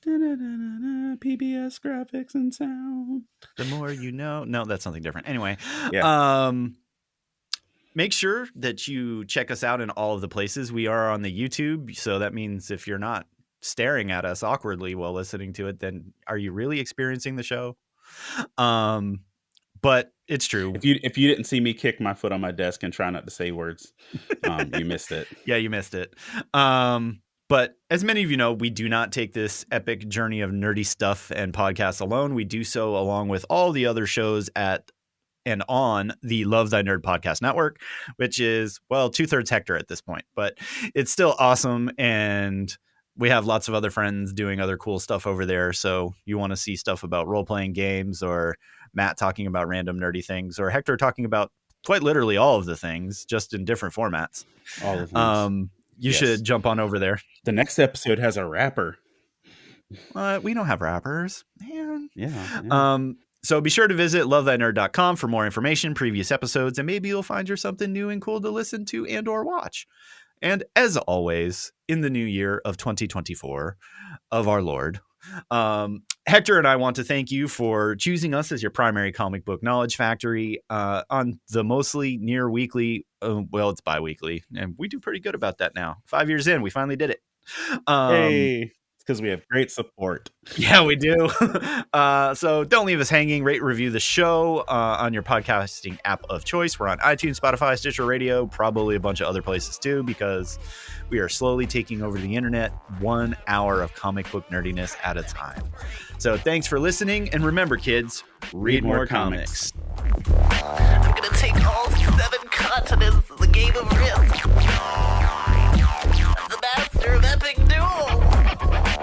PBS graphics and sound. The more you know. No, that's something different. Anyway, yeah. Make sure that you check us out in all of the places. We are on the YouTube, so that means if you're not staring at us awkwardly while listening to it, then are you really experiencing the show? But it's true. If you didn't see me kick my foot on my desk and try not to say words, you missed it. Yeah, you missed it. But as many of you know, we do not take this epic journey of nerdy stuff and podcasts alone. We do so along with all the other shows at and on the Love Thy Nerd Podcast Network, which is, well, 2/3 Hector at this point, but it's still awesome. And we have lots of other friends doing other cool stuff over there. So you want to see stuff about role-playing games, or Matt talking about random nerdy things, or Hector talking about quite literally all of the things, just in different formats. All the things. You should jump on over there. The next episode has a rapper. We don't have rappers, man. Yeah. So be sure to visit lovethynerd.com for more information, previous episodes, and maybe you'll find you something new and cool to listen to and or watch. And as always, in the new year of 2024 of our Lord, Hector and I want to thank you for choosing us as your primary comic book knowledge factory on the mostly near weekly. Well, it's bi-weekly, and we do pretty good about that now. 5 years in, we finally did it. Hey, it's because we have great support. Yeah, we do. So don't leave us hanging. Rate, review the show on your podcasting app of choice. We're on iTunes, Spotify, Stitcher Radio, probably a bunch of other places too, because we are slowly taking over the internet 1 hour of comic book nerdiness at a time. So thanks for listening. And remember, kids, read more comics. I'm gonna take all 7 continents as a game of risk. The master of epic duel.